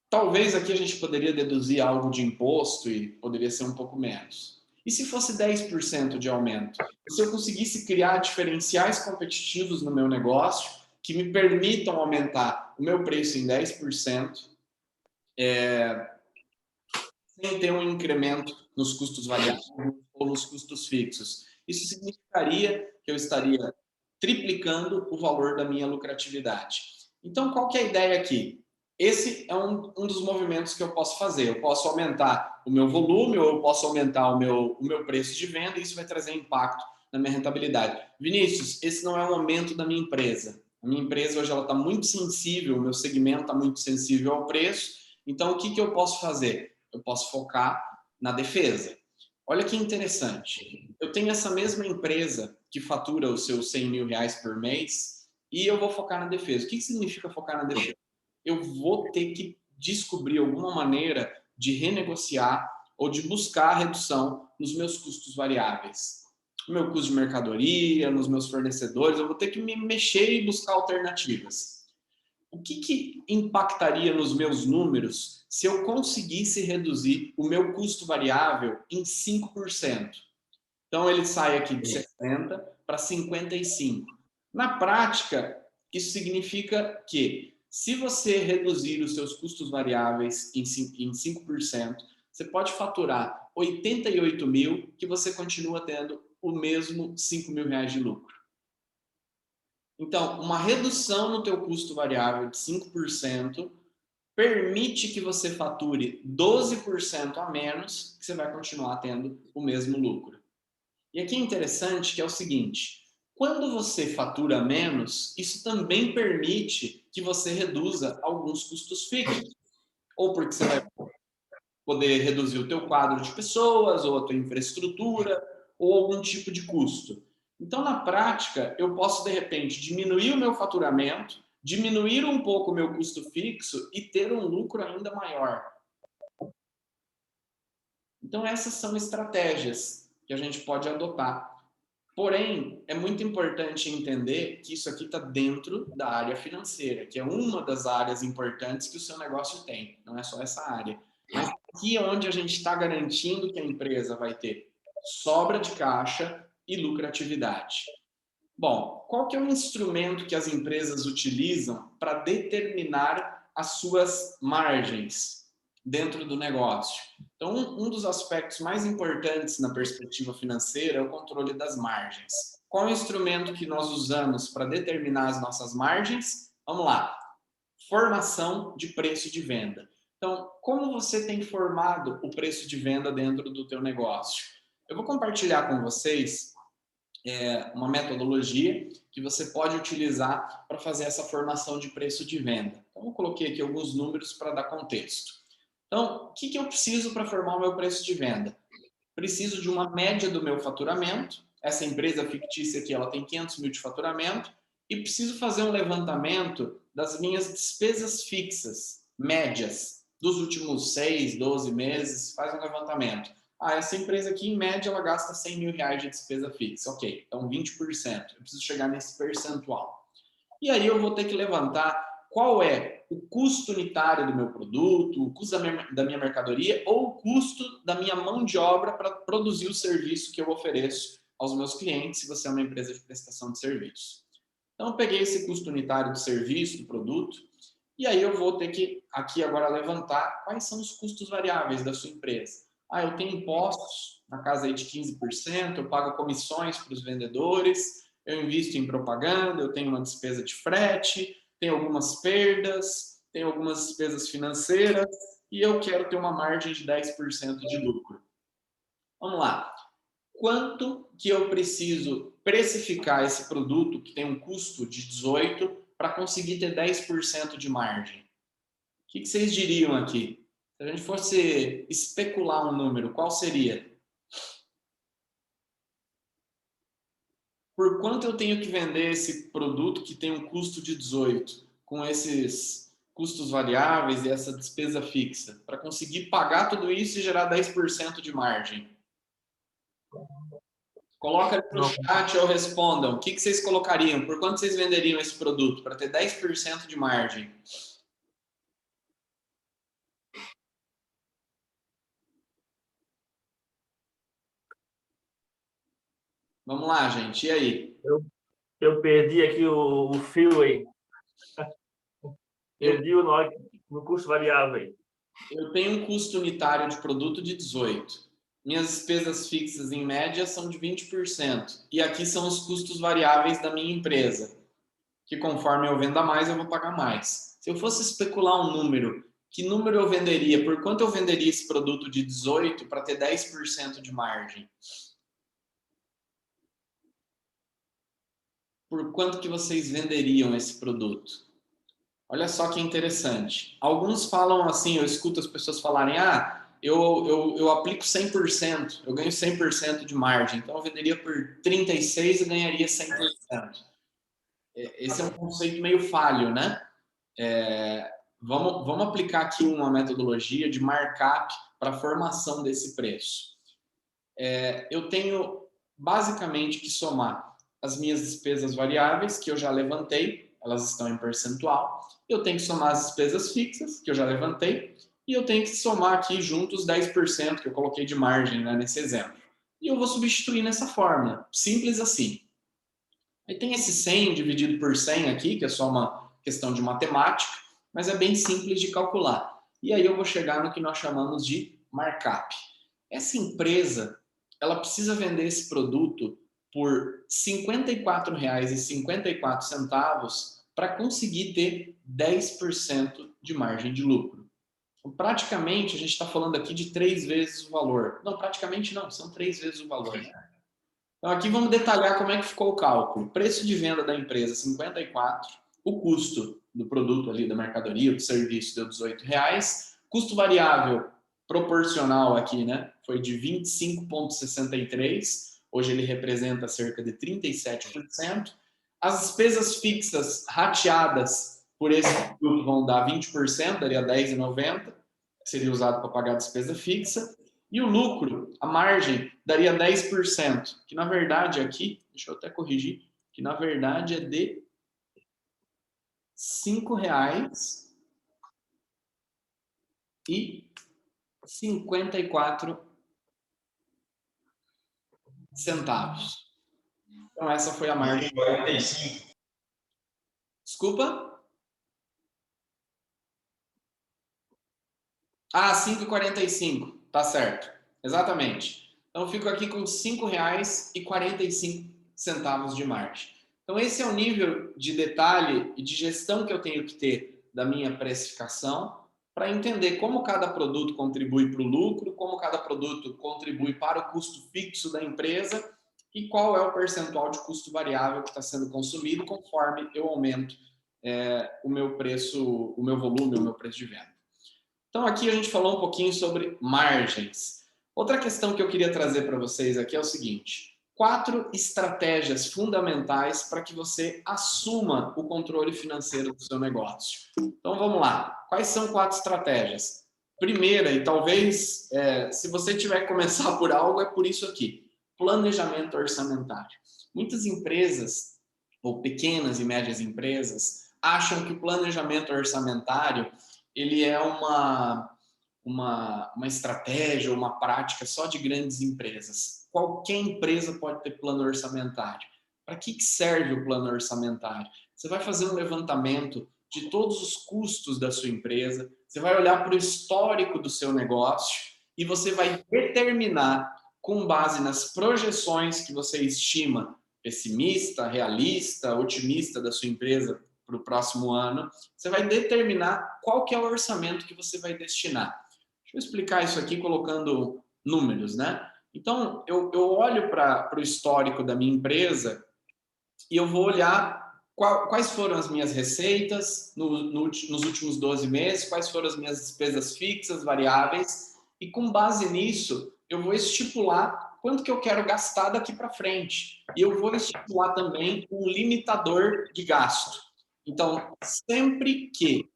Talvez aqui a gente poderia deduzir algo de imposto e poderia ser um pouco menos. E se fosse 10% de aumento? Se eu conseguisse criar diferenciais competitivos no meu negócio que me permitam aumentar o meu preço em 10%, sem ter um incremento nos custos variáveis ou nos custos fixos. Isso significaria que eu estaria triplicando o valor da minha lucratividade. Então, qual que é a ideia aqui? Esse é um dos movimentos que eu posso fazer. Eu posso aumentar o meu volume ou eu posso aumentar o meu preço de venda e isso vai trazer impacto na minha rentabilidade. Vinícius, esse não é o momento da minha empresa. A minha empresa hoje está muito sensível, o meu segmento está muito sensível ao preço. Então, o que eu posso fazer? Eu posso focar na defesa. Olha que interessante. Eu tenho essa mesma empresa que fatura os seus 100 mil reais por mês e eu vou focar na defesa. O que significa focar na defesa? Eu vou ter que descobrir alguma maneira de renegociar ou de buscar a redução nos meus custos variáveis. No meu custo de mercadoria, nos meus fornecedores, eu vou ter que me mexer e buscar alternativas. O que impactaria nos meus números se eu conseguisse reduzir o meu custo variável em 5%? Então, ele sai aqui de 60 para 55. Na prática, isso significa que, se você reduzir os seus custos variáveis em 5%, você pode faturar 88 mil, que você continua tendo o mesmo 5 mil reais de lucro. Então, uma redução no teu custo variável de 5% permite que você fature 12% a menos, que você vai continuar tendo o mesmo lucro. E aqui é interessante que é o seguinte, quando você fatura menos, isso também permite que você reduza alguns custos fixos. Ou porque você vai poder reduzir o teu quadro de pessoas, ou a tua infraestrutura, ou algum tipo de custo. Então, na prática, eu posso, de repente, diminuir o meu faturamento, diminuir um pouco o meu custo fixo e ter um lucro ainda maior. Então, essas são estratégias que a gente pode adotar. Porém, é muito importante entender que isso aqui está dentro da área financeira, que é uma das áreas importantes que o seu negócio tem, não é só essa área. Mas aqui é onde a gente está garantindo que a empresa vai ter sobra de caixa e lucratividade. Bom, qual que é o instrumento que as empresas utilizam para determinar as suas margens dentro do negócio? Então, um dos aspectos mais importantes na perspectiva financeira é o controle das margens. Qual é o instrumento que nós usamos para determinar as nossas margens? Vamos lá. Formação de preço de venda. Então, como você tem formado o preço de venda dentro do teu negócio? Eu vou compartilhar com vocês uma metodologia que você pode utilizar para fazer essa formação de preço de venda. Então, eu coloquei aqui alguns números para dar contexto. Então, o que eu preciso para formar o meu preço de venda? Preciso de uma média do meu faturamento. Essa empresa fictícia aqui, ela tem 500 mil de faturamento. E preciso fazer um levantamento das minhas despesas fixas, médias, dos últimos 6, 12 meses. Faz um levantamento. Essa empresa aqui, em média, ela gasta 100 mil reais de despesa fixa. Ok, então 20%. Eu preciso chegar nesse percentual. E aí eu vou ter que levantar qual é o custo unitário do meu produto, o custo da minha mercadoria ou o custo da minha mão de obra para produzir o serviço que eu ofereço aos meus clientes, se você é uma empresa de prestação de serviços. Então, eu peguei esse custo unitário do serviço, do produto, e aí eu vou ter que aqui agora levantar quais são os custos variáveis da sua empresa. Eu tenho impostos na casa aí de 15%, eu pago comissões para os vendedores, eu invisto em propaganda, eu tenho uma despesa de frete, tenho algumas perdas, tenho algumas despesas financeiras e eu quero ter uma margem de 10% de lucro. Vamos lá. Quanto que eu preciso precificar esse produto que tem um custo de 18 para conseguir ter 10% de margem? O que vocês diriam aqui? Se a gente fosse especular um número, qual seria? Por quanto eu tenho que vender esse produto que tem um custo de 18, com esses custos variáveis e essa despesa fixa, para conseguir pagar tudo isso e gerar 10% de margem? Coloca no chat ou respondam. O que vocês colocariam? Por quanto vocês venderiam esse produto? Para ter 10% de margem. Vamos lá, gente. E aí? Eu perdi aqui o fio aí. Perdi no custo variável aí. Eu tenho um custo unitário de produto de 18%. Minhas despesas fixas, em média, são de 20%. E aqui são os custos variáveis da minha empresa, que conforme eu venda mais, eu vou pagar mais. Se eu fosse especular um número, que número eu venderia? Por quanto eu venderia esse produto de 18% para ter 10% de margem? Por quanto que vocês venderiam esse produto? Olha só que interessante. Alguns falam assim, eu escuto as pessoas falarem, eu aplico 100%, eu ganho 100% de margem, então eu venderia por 36% e ganharia 100%. Esse é um conceito meio falho, né? Vamos aplicar aqui uma metodologia de markup para a formação desse preço. Eu tenho basicamente que somar as minhas despesas variáveis, que eu já levantei, elas estão em percentual. Eu tenho que somar as despesas fixas, que eu já levantei. E eu tenho que somar aqui juntos 10% que eu coloquei de margem, né, nesse exemplo. E eu vou substituir nessa fórmula. Simples assim. Aí tem esse 100 dividido por 100 aqui, que é só uma questão de matemática, mas é bem simples de calcular. E aí eu vou chegar no que nós chamamos de markup. Essa empresa, ela precisa vender esse produto por R$ 54,54 para conseguir ter 10% de margem de lucro. Então, praticamente, a gente está falando aqui de 3 vezes o valor. Não, praticamente não, são 3 vezes o valor. Né? Então, aqui vamos detalhar como é que ficou o cálculo. Preço de venda da empresa, 54. O custo do produto ali, da mercadoria, do serviço, deu R$18. Custo variável proporcional aqui, né? Foi de 25,63. Hoje ele representa cerca de 37%. As despesas fixas rateadas por esse produto vão dar 20%, daria R$10,90, que seria usado para pagar a despesa fixa. E o lucro, a margem, daria 10%, que na verdade aqui, deixa eu até corrigir, que na verdade é de R$ 5,54. Então essa foi a margem. 45. Desculpa? 5,45. Tá certo. Exatamente. Então eu fico aqui com R$ 5,45 de margem. Então esse é o nível de detalhe e de gestão que eu tenho que ter da minha precificação para entender como cada produto contribui para o lucro, como cada produto contribui para o custo fixo da empresa e qual é o percentual de custo variável que está sendo consumido conforme eu aumento o meu preço, o meu volume, o meu preço de venda. Então aqui a gente falou um pouquinho sobre margens. Outra questão que eu queria trazer para vocês aqui é o seguinte: 4 estratégias fundamentais para que você assuma o controle financeiro do seu negócio. Então vamos lá. Quais são 4 estratégias? Primeira, e talvez se você tiver que começar por algo, é por isso aqui: planejamento orçamentário. Muitas empresas, ou pequenas e médias empresas, acham que o planejamento orçamentário ele é uma estratégia, uma prática só de grandes empresas. Qualquer empresa pode ter plano orçamentário. Para que serve o plano orçamentário? Você vai fazer um levantamento de todos os custos da sua empresa, você vai olhar para o histórico do seu negócio e você vai determinar, com base nas projeções que você estima, pessimista, realista, otimista da sua empresa para o próximo ano, você vai determinar qual que é o orçamento que você vai destinar. Deixa eu explicar isso aqui colocando números, né? Então, eu olho para o histórico da minha empresa e eu vou olhar quais foram as minhas receitas nos últimos 12 meses, quais foram as minhas despesas fixas, variáveis, e com base nisso, eu vou estipular quanto que eu quero gastar daqui para frente. E eu vou estipular também um limitador de gasto. Então, sempre que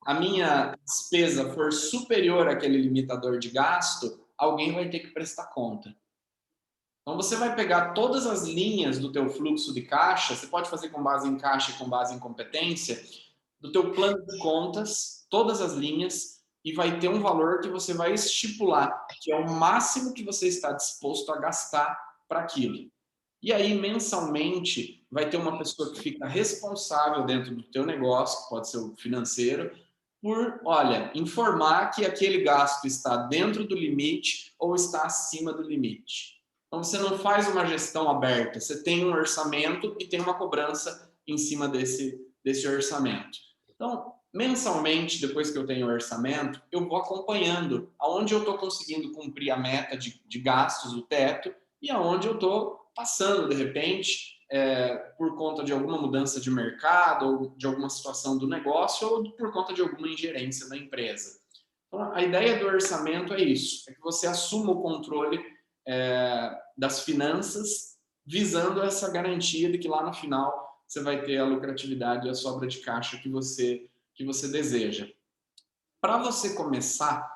a minha despesa for superior àquele limitador de gasto, alguém vai ter que prestar conta. Então, você vai pegar todas as linhas do teu fluxo de caixa, você pode fazer com base em caixa e com base em competência, do teu plano de contas, todas as linhas, e vai ter um valor que você vai estipular, que é o máximo que você está disposto a gastar para aquilo. E aí, mensalmente, vai ter uma pessoa que fica responsável dentro do teu negócio, que pode ser o financeiro, por, olha, informar que aquele gasto está dentro do limite ou está acima do limite. Então, você não faz uma gestão aberta, você tem um orçamento e tem uma cobrança em cima desse orçamento. Então, mensalmente, depois que eu tenho o orçamento, eu vou acompanhando aonde eu estou conseguindo cumprir a meta de gastos, o teto, e aonde eu estou passando, de repente, por conta de alguma mudança de mercado, ou de alguma situação do negócio, ou por conta de alguma ingerência da empresa. Então, a ideia do orçamento é isso, é que você assuma o controle das finanças, visando essa garantia de que lá no final você vai ter a lucratividade e a sobra de caixa que você deseja. Para você começar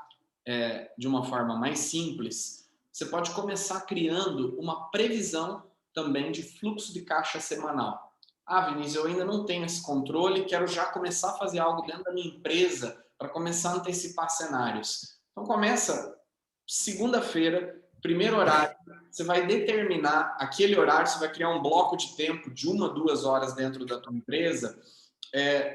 de uma forma mais simples, você pode começar criando uma previsão também de fluxo de caixa semanal. Ah, Vinícius, eu ainda não tenho esse controle, quero já começar a fazer algo dentro da minha empresa para começar a antecipar cenários. Então começa segunda-feira, primeiro horário, você vai determinar aquele horário, você vai criar um bloco de tempo de 1, 2 horas dentro da tua empresa,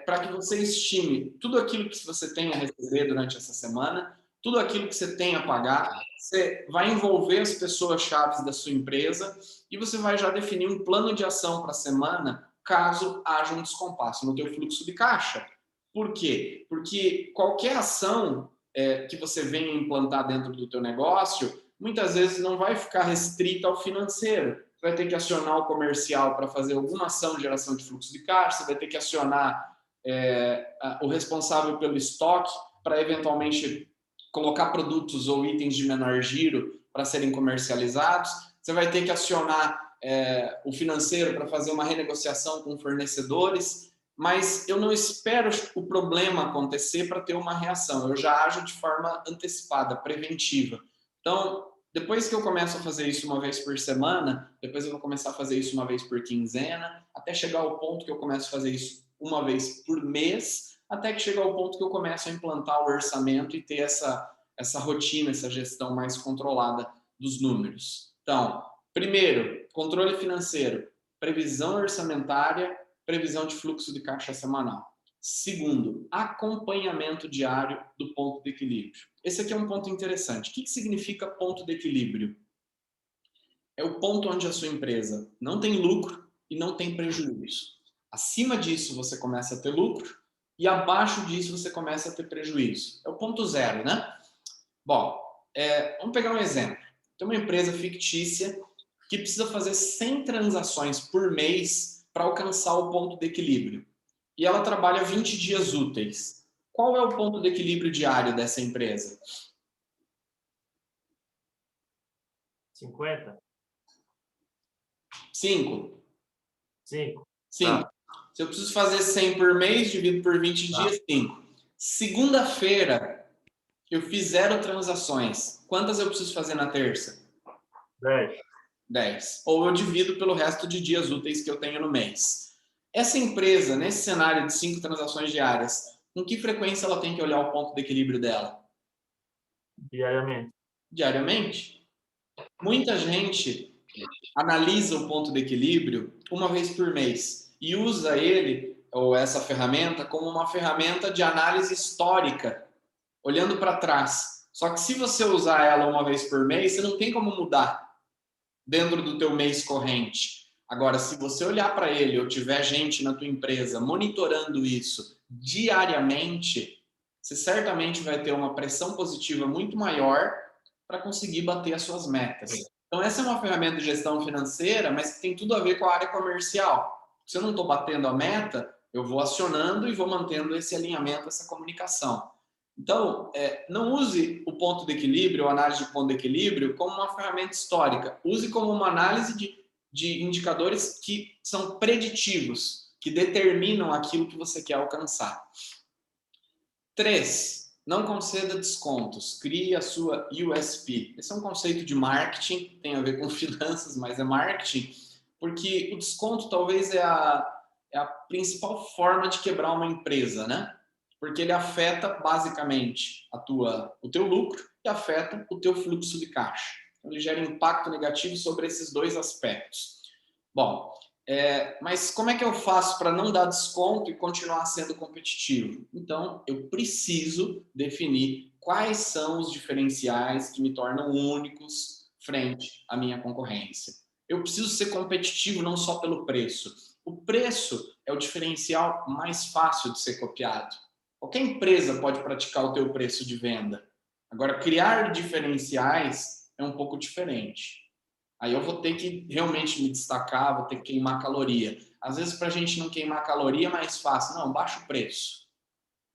para que você estime tudo aquilo que você tem a receber durante essa semana, tudo aquilo que você tem a pagar, você vai envolver as pessoas-chave da sua empresa e você vai já definir um plano de ação para a semana, caso haja um descompasso no teu fluxo de caixa. Por quê? Porque qualquer ação que você venha implantar dentro do teu negócio, muitas vezes não vai ficar restrita ao financeiro. Você vai ter que acionar o comercial para fazer alguma ação de geração de fluxo de caixa, você vai ter que acionar o responsável pelo estoque para eventualmente colocar produtos ou itens de menor giro para serem comercializados, você vai ter que acionar o financeiro para fazer uma renegociação com fornecedores, mas eu não espero o problema acontecer para ter uma reação, eu já ajo de forma antecipada, preventiva. Então, depois que eu começo a fazer isso uma vez por semana, depois eu vou começar a fazer isso uma vez por quinzena, até chegar ao ponto que eu começo a fazer isso uma vez por mês, até que chega ao ponto que eu começo a implantar o orçamento e ter essa rotina, essa gestão mais controlada dos números. Então, primeiro, controle financeiro, previsão orçamentária, previsão de fluxo de caixa semanal. Segundo, acompanhamento diário do ponto de equilíbrio. Esse aqui é um ponto interessante. O que significa ponto de equilíbrio? É o ponto onde a sua empresa não tem lucro e não tem prejuízo. Acima disso, você começa a ter lucro e abaixo disso, você começa a ter prejuízo. É o ponto zero, né? Bom, vamos pegar um exemplo. Tem uma empresa fictícia que precisa fazer 100 transações por mês para alcançar o ponto de equilíbrio. E ela trabalha 20 dias úteis. Qual é o ponto de equilíbrio diário dessa empresa? 50? 5. 5. 5. Tá. Se eu preciso fazer 100 por mês, divido por 20 dias, 5. Segunda-feira, eu fiz 0 transações. Quantas eu preciso fazer na terça? 10. 10. Ou eu divido pelo resto de dias úteis que eu tenho no mês. Essa empresa, nesse cenário de 5 transações diárias, com que frequência ela tem que olhar o ponto de equilíbrio dela? Diariamente. Diariamente. Muita gente analisa o ponto de equilíbrio uma vez por mês e usa ele, ou essa ferramenta, como uma ferramenta de análise histórica, olhando para trás. Só que se você usar ela uma vez por mês, você não tem como mudar dentro do teu mês corrente. Agora, se você olhar para ele ou tiver gente na tua empresa monitorando isso diariamente, você certamente vai ter uma pressão positiva muito maior para conseguir bater as suas metas. Então, essa é uma ferramenta de gestão financeira, mas que tem tudo a ver com a área comercial. Se eu não estou batendo a meta, eu vou acionando e vou mantendo esse alinhamento, essa comunicação. Então, não use o ponto de equilíbrio, a análise de ponto de equilíbrio, como uma ferramenta histórica. Use como uma análise de indicadores que são preditivos, que determinam aquilo que você quer alcançar. 3. Não conceda descontos, crie a sua USP. Esse é um conceito de marketing, tem a ver com finanças, mas é marketing, porque o desconto talvez é a principal forma de quebrar uma empresa, né? Porque ele afeta basicamente o teu lucro e afeta o teu fluxo de caixa. Então, ele gera impacto negativo sobre esses dois aspectos. Bom, mas como é que eu faço para não dar desconto e continuar sendo competitivo? Então, eu preciso definir quais são os diferenciais que me tornam únicos frente à minha concorrência. Eu preciso ser competitivo não só pelo preço. O preço é o diferencial mais fácil de ser copiado. Qualquer empresa pode praticar o teu preço de venda. Agora, criar diferenciais é um pouco diferente. Aí eu vou ter que realmente me destacar, vou ter que queimar caloria. Às vezes, para a gente não queimar caloria, é mais fácil. Não, baixa o preço.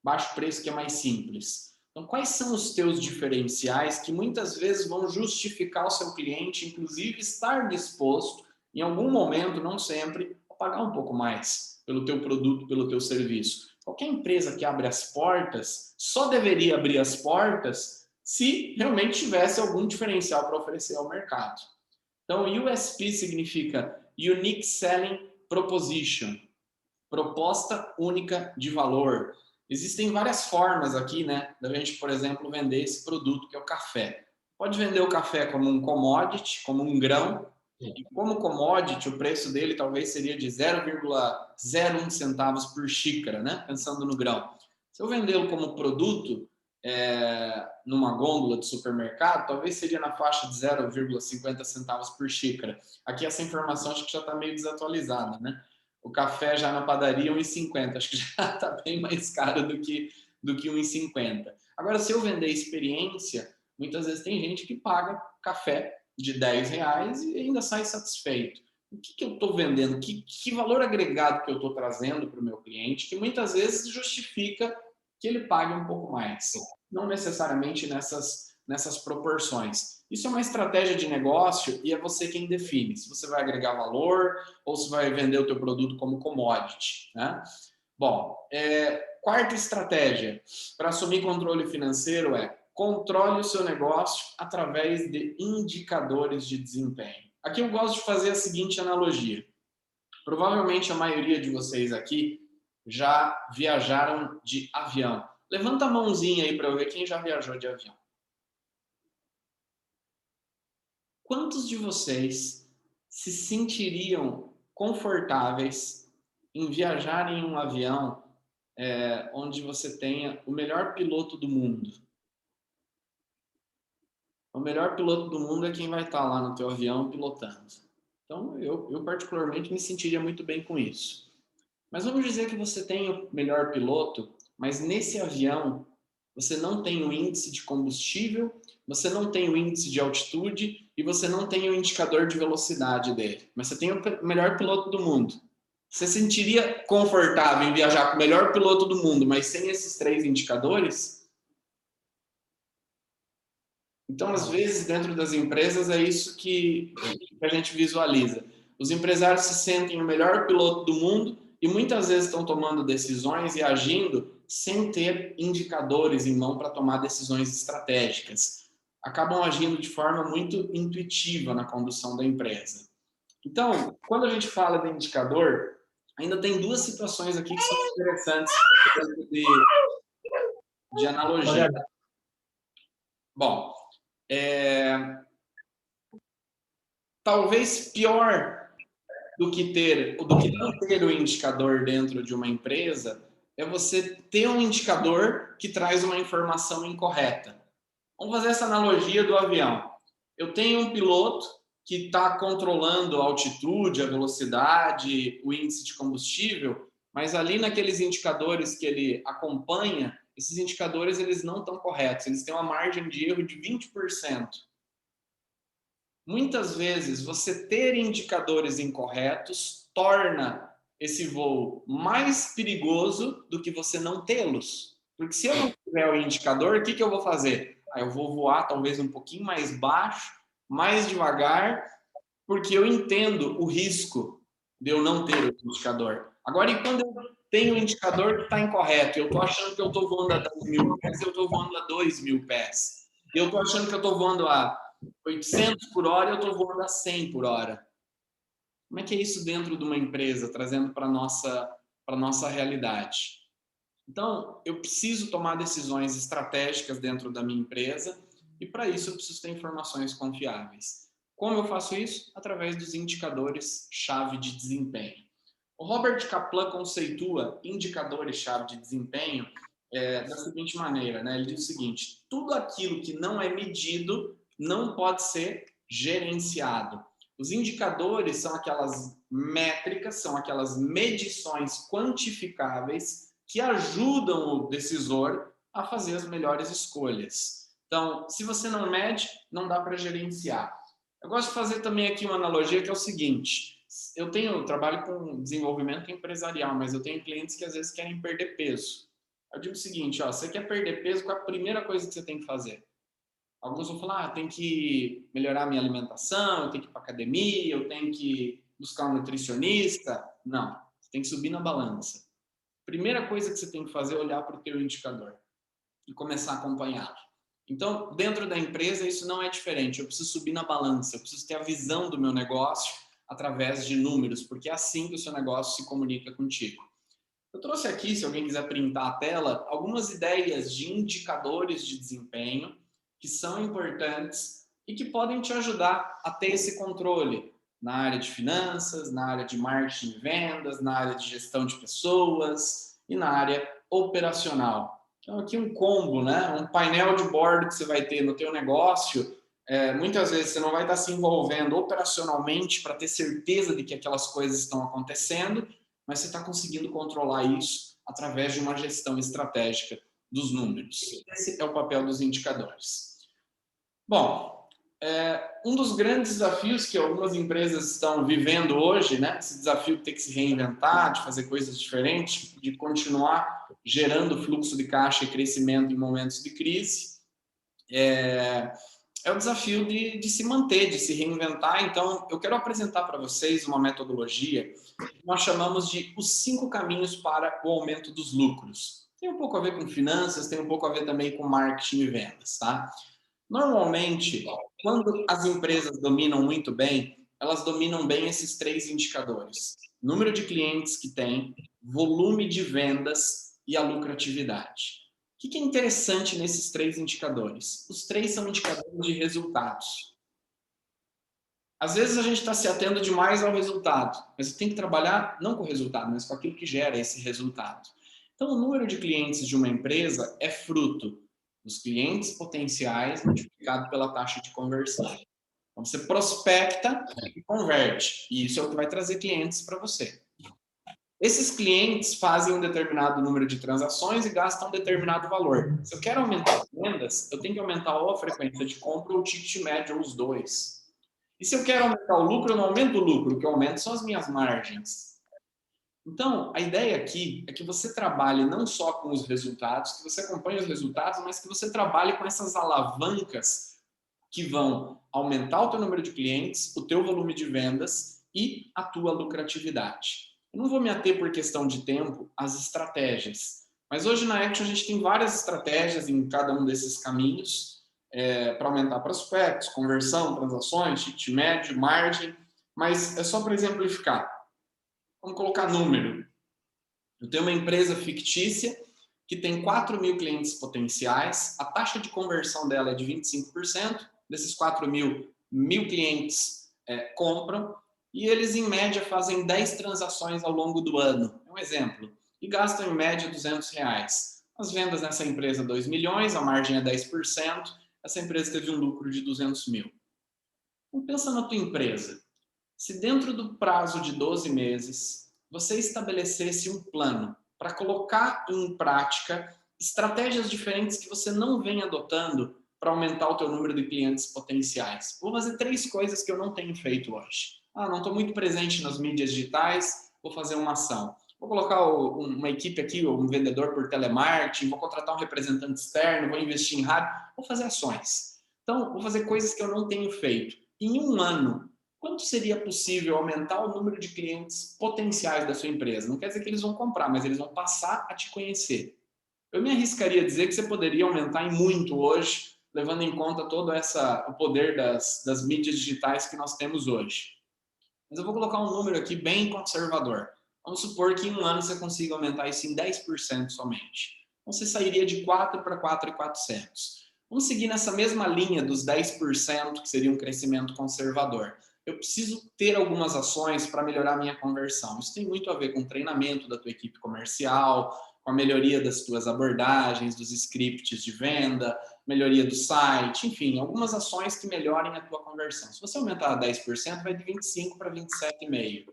Baixa o preço que é mais simples. Então, quais são os teus diferenciais que muitas vezes vão justificar o seu cliente, inclusive, estar disposto, em algum momento, não sempre, a pagar um pouco mais pelo teu produto, pelo teu serviço? Qualquer empresa que abre as portas só deveria abrir as portas se realmente tivesse algum diferencial para oferecer ao mercado. Então, USP significa Unique Selling Proposition, proposta única de valor. Existem várias formas aqui, né, da gente, por exemplo, vender esse produto que é o café. Pode vender o café como um commodity, como um grão, e como commodity o preço dele talvez seria de 0,01 centavos por xícara, né, pensando no grão. Se eu vendê-lo como produto, numa gôndola de supermercado, talvez seria na faixa de 0,50 centavos por xícara. Aqui essa informação acho que já está meio desatualizada, né? O café já na padaria 1,50, acho que já está bem mais caro do que 1,50. Agora, se eu vender experiência, muitas vezes tem gente que paga café de R$10 e ainda sai satisfeito. O que eu estou vendendo? Que valor agregado que eu estou trazendo para o meu cliente, que muitas vezes justifica que ele pague um pouco mais. Não necessariamente nessas proporções. Isso é uma estratégia de negócio e é você quem define se você vai agregar valor ou se vai vender o teu produto como commodity, né? Bom, quarta estratégia para assumir controle financeiro é controle o seu negócio através de indicadores de desempenho. Aqui eu gosto de fazer a seguinte analogia. Provavelmente a maioria de vocês aqui já viajaram de avião. Levanta a mãozinha aí para eu ver quem já viajou de avião. Quantos de vocês se sentiriam confortáveis em viajar em um avião onde você tenha o melhor piloto do mundo? O melhor piloto do mundo é quem vai estar lá no teu avião pilotando. Então, eu particularmente me sentiria muito bem com isso. Mas vamos dizer que você tem o melhor piloto, mas nesse avião você não tem o índice de combustível, você não tem o índice de altitude e você não tem o indicador de velocidade dele. Mas você tem o melhor piloto do mundo. Você sentiria confortável em viajar com o melhor piloto do mundo, mas sem esses 3 indicadores? Então, às vezes, dentro das empresas, é isso que a gente visualiza. Os empresários se sentem o melhor piloto do mundo e muitas vezes estão tomando decisões e agindo sem ter indicadores em mão para tomar decisões estratégicas. Acabam agindo de forma muito intuitiva na condução da empresa. Então, quando a gente fala de indicador, ainda tem 2 situações aqui que são interessantes de analogia. Bom, talvez pior do que não ter o indicador dentro de uma empresa é você ter um indicador que traz uma informação incorreta. Vamos fazer essa analogia do avião. Eu tenho um piloto que está controlando a altitude, a velocidade, o índice de combustível, mas ali naqueles indicadores que ele acompanha, esses indicadores eles não estão corretos, eles têm uma margem de erro de 20%. Muitas vezes, você ter indicadores incorretos torna esse voo mais perigoso do que você não tê-los. Porque se eu não tiver o indicador, o que eu vou fazer? Eu vou voar talvez um pouquinho mais baixo, mais devagar, porque eu entendo o risco de eu não ter o indicador. Agora, e quando eu tenho um indicador que está incorreto, eu estou achando que eu estou voando a 10.000 pés, eu estou voando a 2.000 pés. E eu estou achando que eu estou voando a 800 por hora, eu estou voando a 100 por hora. Como é que é isso dentro de uma empresa, trazendo para a nossa realidade? Então, eu preciso tomar decisões estratégicas dentro da minha empresa e, para isso, eu preciso ter informações confiáveis. Como eu faço isso? Através dos indicadores-chave de desempenho. O Robert Kaplan conceitua indicadores-chave de desempenho da seguinte maneira, né? Ele diz o seguinte: tudo aquilo que não é medido não pode ser gerenciado. Os indicadores são aquelas métricas, são aquelas medições quantificáveis que ajudam o decisor a fazer as melhores escolhas. Então, se você não mede, não dá para gerenciar. Eu gosto de fazer também aqui uma analogia que é o seguinte: eu trabalho com desenvolvimento empresarial, mas eu tenho clientes que às vezes querem perder peso. Eu digo o seguinte, ó, você quer perder peso, qual é a primeira coisa que você tem que fazer? Alguns vão falar, tem que melhorar minha alimentação, eu tenho que ir para academia, eu tenho que buscar um nutricionista. Não, você tem que subir na balança. Primeira coisa que você tem que fazer é olhar para o teu indicador e começar a acompanhá-lo. Então, dentro da empresa, isso não é diferente. Eu preciso subir na balança, eu preciso ter a visão do meu negócio através de números, porque é assim que o seu negócio se comunica contigo. Eu trouxe aqui, se alguém quiser printar a tela, algumas ideias de indicadores de desempenho que são importantes e que podem te ajudar a ter esse controle na área de finanças, na área de marketing e vendas, na área de gestão de pessoas e na área operacional. Então, aqui um combo, né? Um painel de bordo que você vai ter no teu negócio. Muitas vezes você não vai estar se envolvendo operacionalmente para ter certeza de que aquelas coisas estão acontecendo, mas você está conseguindo controlar isso através de uma gestão estratégica dos números. Esse é o papel dos indicadores. Bom, um dos grandes desafios que algumas empresas estão vivendo hoje, né? Esse desafio de ter que se reinventar, de fazer coisas diferentes, de continuar gerando fluxo de caixa e crescimento em momentos de crise, é o desafio de se manter, de se reinventar. Então, eu quero apresentar para vocês uma metodologia que nós chamamos de os 5 caminhos para o aumento dos lucros. Tem um pouco a ver com finanças, tem um pouco a ver também com marketing e vendas, tá? Normalmente, quando as empresas dominam muito bem, elas dominam bem esses 3 indicadores: número de clientes que tem, volume de vendas e a lucratividade. O que é interessante nesses 3 indicadores? Os 3 são indicadores de resultados. Às vezes a gente está se atendo demais ao resultado, mas você tem que trabalhar não com o resultado, mas com aquilo que gera esse resultado. Então, o número de clientes de uma empresa é fruto dos clientes potenciais multiplicado pela taxa de conversão. Então, você prospecta e converte, e isso é o que vai trazer clientes para você. Esses clientes fazem um determinado número de transações e gastam um determinado valor. Se eu quero aumentar as vendas, eu tenho que aumentar ou a frequência de compra ou o ticket médio, ou os dois. E se eu quero aumentar o lucro, eu não aumento o lucro, o que eu aumento são as minhas margens. Então, a ideia aqui é que você trabalhe não só com os resultados, que você acompanhe os resultados, mas que você trabalhe com essas alavancas que vão aumentar o teu número de clientes, o teu volume de vendas e a tua lucratividade. Eu não vou me ater por questão de tempo às estratégias, mas hoje na Action a gente tem várias estratégias em cada um desses caminhos para aumentar prospectos, conversão, transações, ticket médio, margem, mas é só para exemplificar. Vamos colocar número. Eu tenho uma empresa fictícia que tem 4.000 clientes potenciais, a taxa de conversão dela é de 25%, desses 4.000, 1.000 clientes compram, e eles, em média, fazem 10 transações ao longo do ano. É um exemplo. E gastam, em média, R$200. As vendas nessa empresa, 2 milhões, a margem é 10%, essa empresa teve um lucro de 200 mil. Então, pensa na tua empresa. Se dentro do prazo de 12 meses, você estabelecesse um plano para colocar em prática estratégias diferentes que você não vem adotando para aumentar o teu número de clientes potenciais. Vou fazer 3 coisas que eu não tenho feito hoje. Não estou muito presente nas mídias digitais, vou fazer uma ação. Vou colocar uma equipe aqui, um vendedor por telemarketing, vou contratar um representante externo, vou investir em rádio, vou fazer ações. Então, vou fazer coisas que eu não tenho feito. Em um ano, quanto seria possível aumentar o número de clientes potenciais da sua empresa? Não quer dizer que eles vão comprar, mas eles vão passar a te conhecer. Eu me arriscaria a dizer que você poderia aumentar em muito hoje, levando em conta todo o poder das mídias digitais que nós temos hoje. Mas eu vou colocar um número aqui bem conservador. Vamos supor que em um ano você consiga aumentar isso em 10% somente. Então você sairia de 4 para 4.400. Vamos seguir nessa mesma linha dos 10%, que seria um crescimento conservador. Eu preciso ter algumas ações para melhorar a minha conversão. Isso tem muito a ver com o treinamento da tua equipe comercial, com a melhoria das tuas abordagens, dos scripts de venda, melhoria do site, enfim, algumas ações que melhorem a tua conversão. Se você aumentar 10%, vai de 25 para 27,5.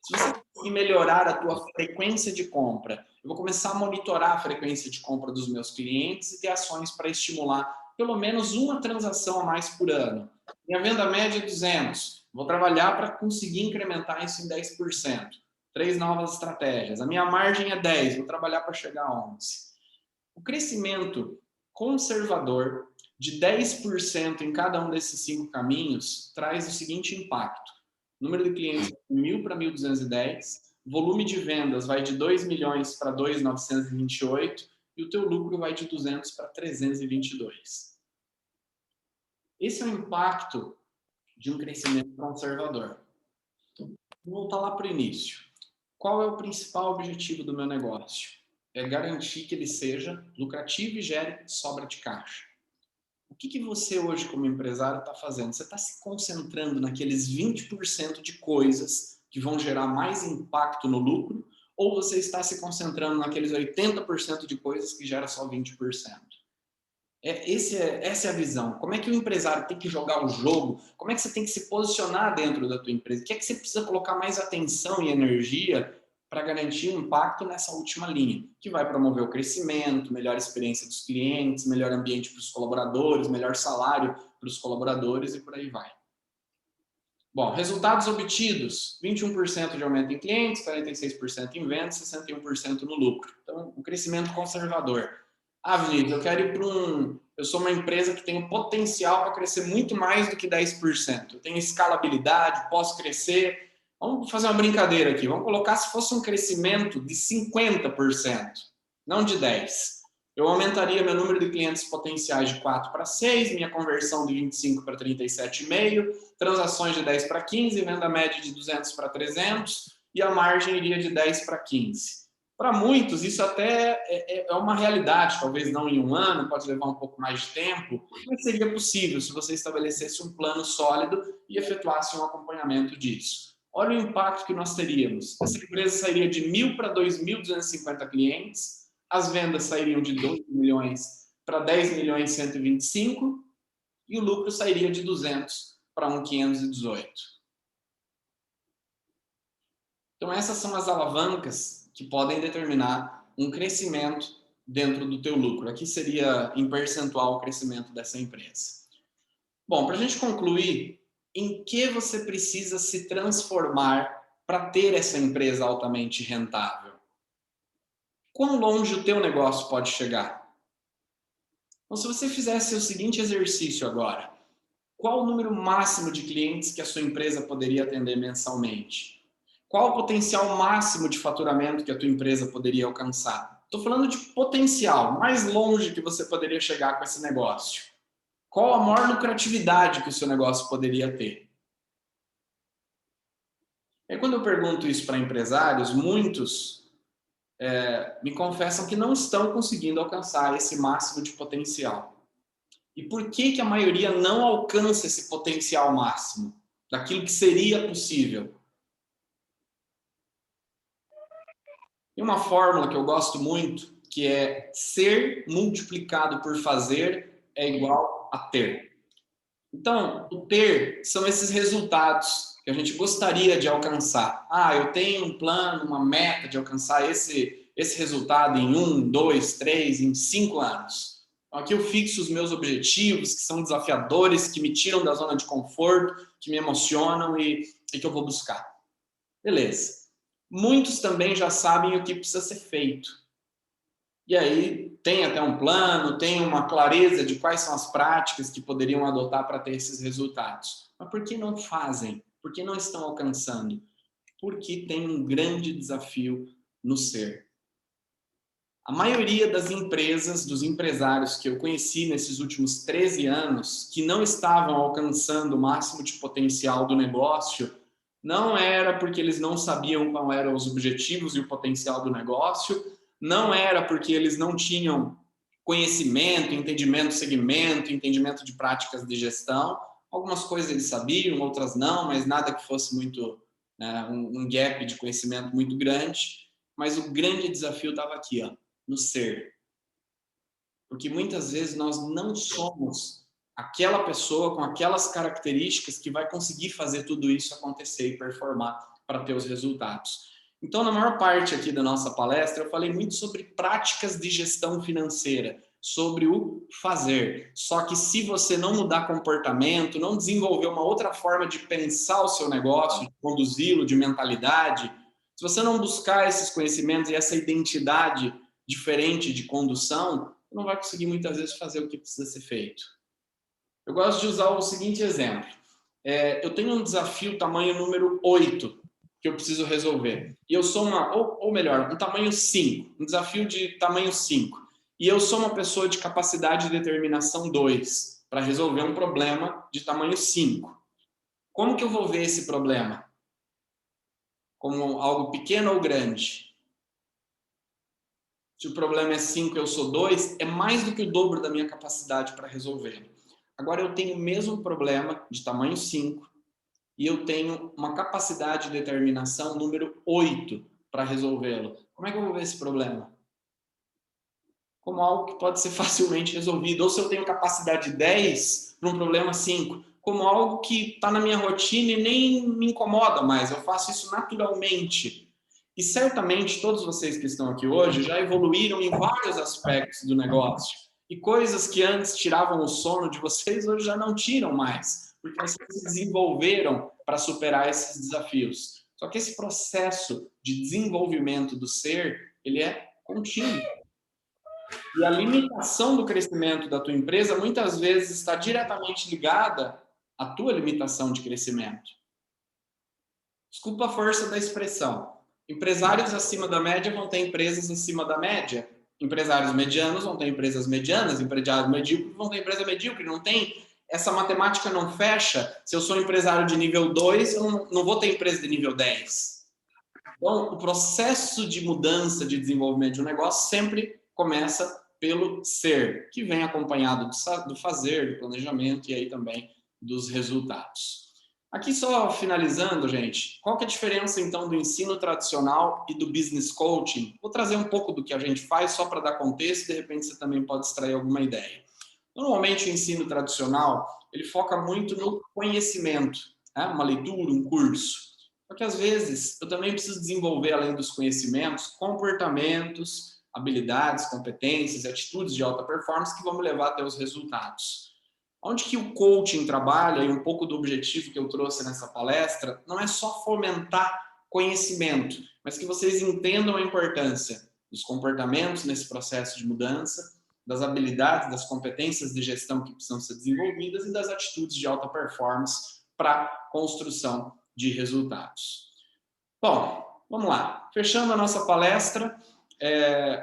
Se você conseguir melhorar a tua frequência de compra, eu vou começar a monitorar a frequência de compra dos meus clientes e ter ações para estimular pelo menos uma transação a mais por ano. Minha venda média é 200. Vou trabalhar para conseguir incrementar isso em 10%. 3 novas estratégias. A minha margem é 10, vou trabalhar para chegar a 11. O crescimento conservador de 10% em cada um desses 5 caminhos traz o seguinte impacto. Número de clientes de 1.000 para 1.210, volume de vendas vai de 2 milhões para 2.928 e o teu lucro vai de 200 para 322. Esse é o impacto de um crescimento conservador. Vou voltar lá para o início. Qual é o principal objetivo do meu negócio? É garantir que ele seja lucrativo e gere sobra de caixa. O que você hoje, como empresário, está fazendo? Você está se concentrando naqueles 20% de coisas que vão gerar mais impacto no lucro, ou você está se concentrando naqueles 80% de coisas que geram só 20%? Essa é a visão. Como é que o empresário tem que jogar o jogo? Como é que você tem que se posicionar dentro da tua empresa? O que é que você precisa colocar mais atenção e energia para garantir um impacto nessa última linha, que vai promover o crescimento, melhor experiência dos clientes, melhor ambiente para os colaboradores, melhor salário para os colaboradores e por aí vai. Bom, resultados obtidos, 21% de aumento em clientes, 46% em vendas, 61% no lucro. Então, o crescimento conservador. Ah, Vinícius, eu quero ir para eu sou uma empresa que tem o potencial para crescer muito mais do que 10%. Eu tenho escalabilidade, posso crescer. Vamos fazer uma brincadeira aqui. Vamos colocar se fosse um crescimento de 50%, não de 10%. Eu aumentaria meu número de clientes potenciais de 4 para 6, minha conversão de 25 para 37,5, transações de 10 para 15, venda média de 200 para 300 e a margem iria de 10 para 15. Para muitos, isso até é uma realidade, talvez não em um ano, pode levar um pouco mais de tempo, mas seria possível se você estabelecesse um plano sólido e efetuasse um acompanhamento disso. Olha o impacto que nós teríamos. Essa empresa sairia de 1.000 para 2.250 clientes, as vendas sairiam de 12 milhões para 10 milhões e 125 e o lucro sairia de 200 para 1.518. Então, essas são as alavancas que podem determinar um crescimento dentro do teu lucro. Aqui seria em percentual o crescimento dessa empresa. Bom, para a gente concluir, em que você precisa se transformar para ter essa empresa altamente rentável? Quão longe o teu negócio pode chegar? Então, se você fizesse o seguinte exercício agora, qual o número máximo de clientes que a sua empresa poderia atender mensalmente? Qual o potencial máximo de faturamento que a tua empresa poderia alcançar? Estou falando de potencial, mais longe que você poderia chegar com esse negócio. Qual a maior lucratividade que o seu negócio poderia ter? E quando eu pergunto isso para empresários, muitos me confessam que não estão conseguindo alcançar esse máximo de potencial. E por que a maioria não alcança esse potencial máximo daquilo que seria possível? Tem uma fórmula que eu gosto muito, que é ser multiplicado por fazer é igual a ter. Então, o ter são esses resultados que a gente gostaria de alcançar. Ah, eu tenho um plano, uma meta de alcançar esse resultado em 1, 2, 3, em 5 anos. Então, aqui eu fixo os meus objetivos, que são desafiadores, que me tiram da zona de conforto, que me emocionam e que eu vou buscar. Beleza. Muitos também já sabem o que precisa ser feito. E aí tem até um plano, tem uma clareza de quais são as práticas que poderiam adotar para ter esses resultados. Mas por que não fazem? Por que não estão alcançando? Porque tem um grande desafio no ser. A maioria das empresas, dos empresários que eu conheci nesses últimos 13 anos, que não estavam alcançando o máximo de potencial do negócio, não era porque eles não sabiam qual eram os objetivos e o potencial do negócio, não era porque eles não tinham conhecimento, entendimento do segmento, entendimento de práticas de gestão. Algumas coisas eles sabiam, outras não, mas nada que fosse muito, né, um gap de conhecimento muito grande. Mas o grande desafio estava aqui, ó, no ser. Porque muitas vezes nós não somos aquela pessoa com aquelas características que vai conseguir fazer tudo isso acontecer e performar para ter os resultados. Então, na maior parte aqui da nossa palestra, eu falei muito sobre práticas de gestão financeira, sobre o fazer. Só que se você não mudar comportamento, não desenvolver uma outra forma de pensar o seu negócio, de conduzi-lo, de mentalidade, se você não buscar esses conhecimentos e essa identidade diferente de condução, não vai conseguir muitas vezes fazer o que precisa ser feito. Eu gosto de usar o seguinte exemplo. Eu tenho um desafio tamanho número 8 que eu preciso resolver. E eu sou ou melhor, um tamanho 5, um desafio de tamanho 5. E eu sou uma pessoa de capacidade de determinação 2 para resolver um problema de tamanho 5. Como que eu vou ver esse problema? Como algo pequeno ou grande? Se o problema é 5 e eu sou 2, é mais do que o dobro da minha capacidade para resolver. Agora eu tenho o mesmo problema de tamanho 5 e eu tenho uma capacidade de determinação número 8 para resolvê-lo. Como é que eu vou ver esse problema? Como algo que pode ser facilmente resolvido. Ou se eu tenho capacidade 10 para um problema 5, como algo que está na minha rotina e nem me incomoda mais. Eu faço isso naturalmente. E certamente todos vocês que estão aqui hoje já evoluíram em vários aspectos do negócio. E coisas que antes tiravam o sono de vocês, hoje já não tiram mais. Porque vocês se desenvolveram para superar esses desafios. Só que esse processo de desenvolvimento do ser, ele é contínuo. E a limitação do crescimento da tua empresa muitas vezes está diretamente ligada à tua limitação de crescimento. Desculpa a força da expressão. Empresários acima da média vão ter empresas acima da média. Empresários medianos vão ter empresas medianas. Empresários medíocres vão ter empresa medíocre. Não tem... Essa matemática não fecha. Se eu sou um empresário de nível 2, eu não vou ter empresa de nível 10. Então, o processo de mudança, de desenvolvimento de um negócio sempre começa pelo ser, que vem acompanhado do fazer, do planejamento e aí também dos resultados. Aqui só finalizando, gente, qual que é a diferença então do ensino tradicional e do business coaching? Vou trazer um pouco do que a gente faz só para dar contexto, de repente você também pode extrair alguma ideia. Normalmente o ensino tradicional, ele foca muito no conhecimento, né? Uma leitura, um curso. Só que às vezes eu também preciso desenvolver, além dos conhecimentos, comportamentos, habilidades, competências, atitudes de alta performance que vão me levar até os resultados. Onde que o coaching trabalha, e um pouco do objetivo que eu trouxe nessa palestra, não é só fomentar conhecimento, mas que vocês entendam a importância dos comportamentos nesse processo de mudança, das habilidades, das competências de gestão que precisam ser desenvolvidas e das atitudes de alta performance para construção de resultados. Bom, vamos lá. Fechando a nossa palestra,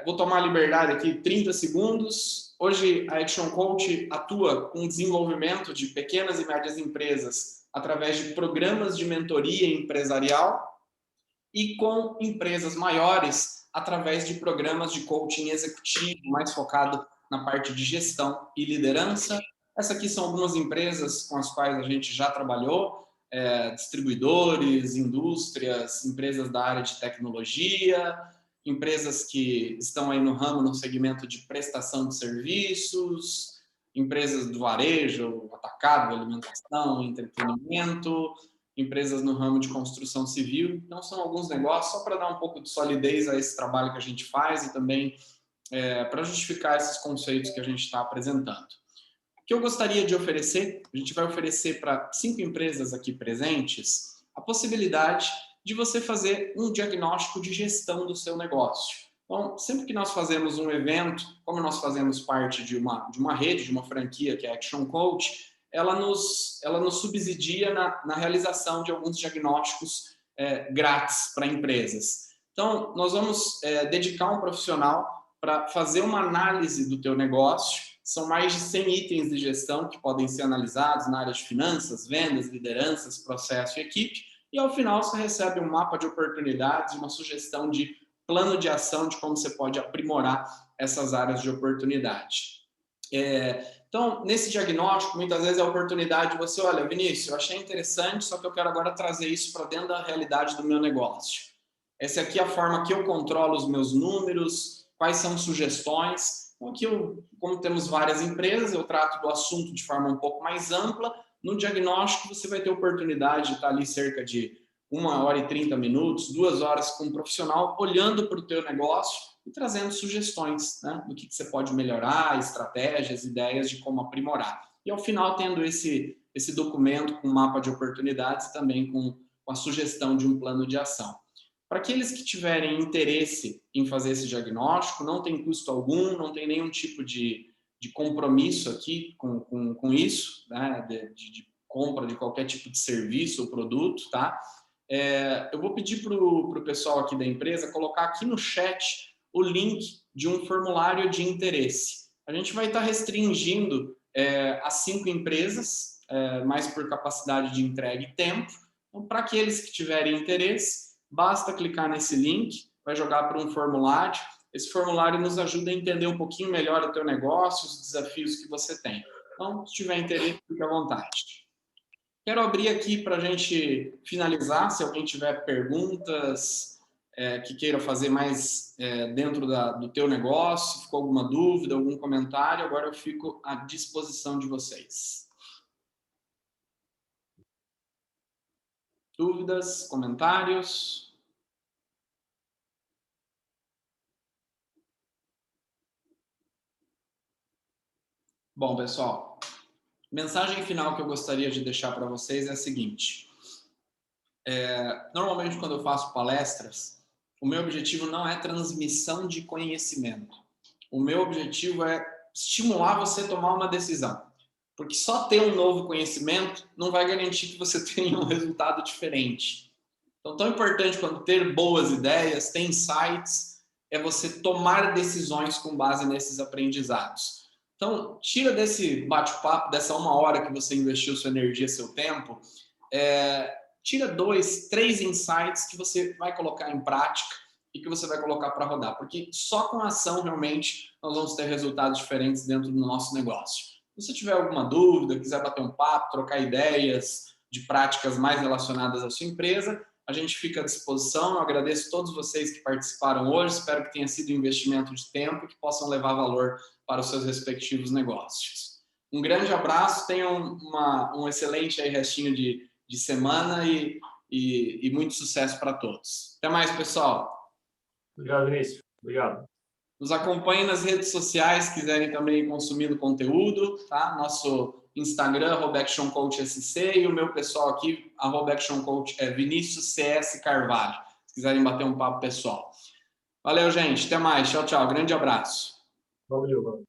vou tomar a liberdade aqui, 30 segundos. Hoje a Action Coach atua com o desenvolvimento de pequenas e médias empresas através de programas de mentoria empresarial e com empresas maiores através de programas de coaching executivo, mais focado na parte de gestão e liderança. Essas aqui são algumas empresas com as quais a gente já trabalhou, distribuidores, indústrias, empresas da área de tecnologia, empresas que estão aí no ramo, no segmento de prestação de serviços, empresas do varejo, atacado, alimentação, entretenimento, empresas no ramo de construção civil. Então, são alguns negócios, só para dar um pouco de solidez a esse trabalho que a gente faz e também para justificar esses conceitos que a gente está apresentando. O que eu gostaria de oferecer, a gente vai oferecer para 5 empresas aqui presentes, a possibilidade de você fazer um diagnóstico de gestão do seu negócio. Então, sempre que nós fazemos um evento, como nós fazemos parte de uma rede, de uma franquia que é a Action Coach, ela nos subsidia na realização de alguns diagnósticos grátis para empresas. Então, nós vamos dedicar um profissional para fazer uma análise do teu negócio. São mais de 100 itens de gestão que podem ser analisados na área de finanças, vendas, lideranças, processo e equipe. E, ao final, você recebe um mapa de oportunidades, uma sugestão de plano de ação de como você pode aprimorar essas áreas de oportunidade. Então, nesse diagnóstico, muitas vezes é a oportunidade de você, olha, Vinícius, eu achei interessante, só que eu quero agora trazer isso para dentro da realidade do meu negócio. Essa aqui é a forma que eu controlo os meus números, quais são sugestões. Então, aqui, como temos várias empresas, eu trato do assunto de forma um pouco mais ampla. No diagnóstico, você vai ter oportunidade de estar ali cerca de 1h30, 2 horas com um profissional, olhando para o teu negócio e trazendo sugestões, né, do que você pode melhorar, estratégias, ideias de como aprimorar. E, ao final, tendo esse documento com um mapa de oportunidades, também com a sugestão de um plano de ação. Para aqueles que tiverem interesse em fazer esse diagnóstico, não tem custo algum, não tem nenhum tipo de compromisso aqui com isso, né, de compra de qualquer tipo de serviço ou produto, tá? Eu vou pedir para o pessoal aqui da empresa colocar aqui no chat o link de um formulário de interesse. A gente vai estar restringindo a 5 empresas, mais por capacidade de entrega e tempo. Então, para aqueles que tiverem interesse, basta clicar nesse link, vai jogar para um formulário. Esse formulário nos ajuda a entender um pouquinho melhor o teu negócio, os desafios que você tem. Então, se tiver interesse, fique à vontade. Quero abrir aqui para a gente finalizar, se alguém tiver perguntas que queira fazer mais dentro do teu negócio, se ficou alguma dúvida, algum comentário, agora eu fico à disposição de vocês. Dúvidas, comentários? Bom, pessoal, mensagem final que eu gostaria de deixar para vocês é a seguinte. Normalmente, quando eu faço palestras, o meu objetivo não é transmissão de conhecimento. O meu objetivo é estimular você a tomar uma decisão. Porque só ter um novo conhecimento não vai garantir que você tenha um resultado diferente. Então, tão importante quanto ter boas ideias, ter insights, é você tomar decisões com base nesses aprendizados. Então, tira desse bate-papo, dessa 1 hora que você investiu sua energia, seu tempo, tira 2, 3 insights que você vai colocar em prática e que você vai colocar para rodar. Porque só com ação, realmente, nós vamos ter resultados diferentes dentro do nosso negócio. Se você tiver alguma dúvida, quiser bater um papo, trocar ideias de práticas mais relacionadas à sua empresa, a gente fica à disposição. Eu agradeço a todos vocês que participaram hoje. Espero que tenha sido um investimento de tempo e que possam levar valor para os seus respectivos negócios. Um grande abraço, tenham um excelente restinho de semana e muito sucesso para todos. Até mais, pessoal. Obrigado, Vinícius. Obrigado. Nos acompanhem nas redes sociais, se quiserem também consumir o conteúdo, tá? Nosso Instagram, @actioncoachsc, e o meu pessoal aqui, @actioncoach, Vinícius CS Carvalho, se quiserem bater um papo pessoal. Valeu, gente. Até mais. Tchau, tchau. Grande abraço. Valeu.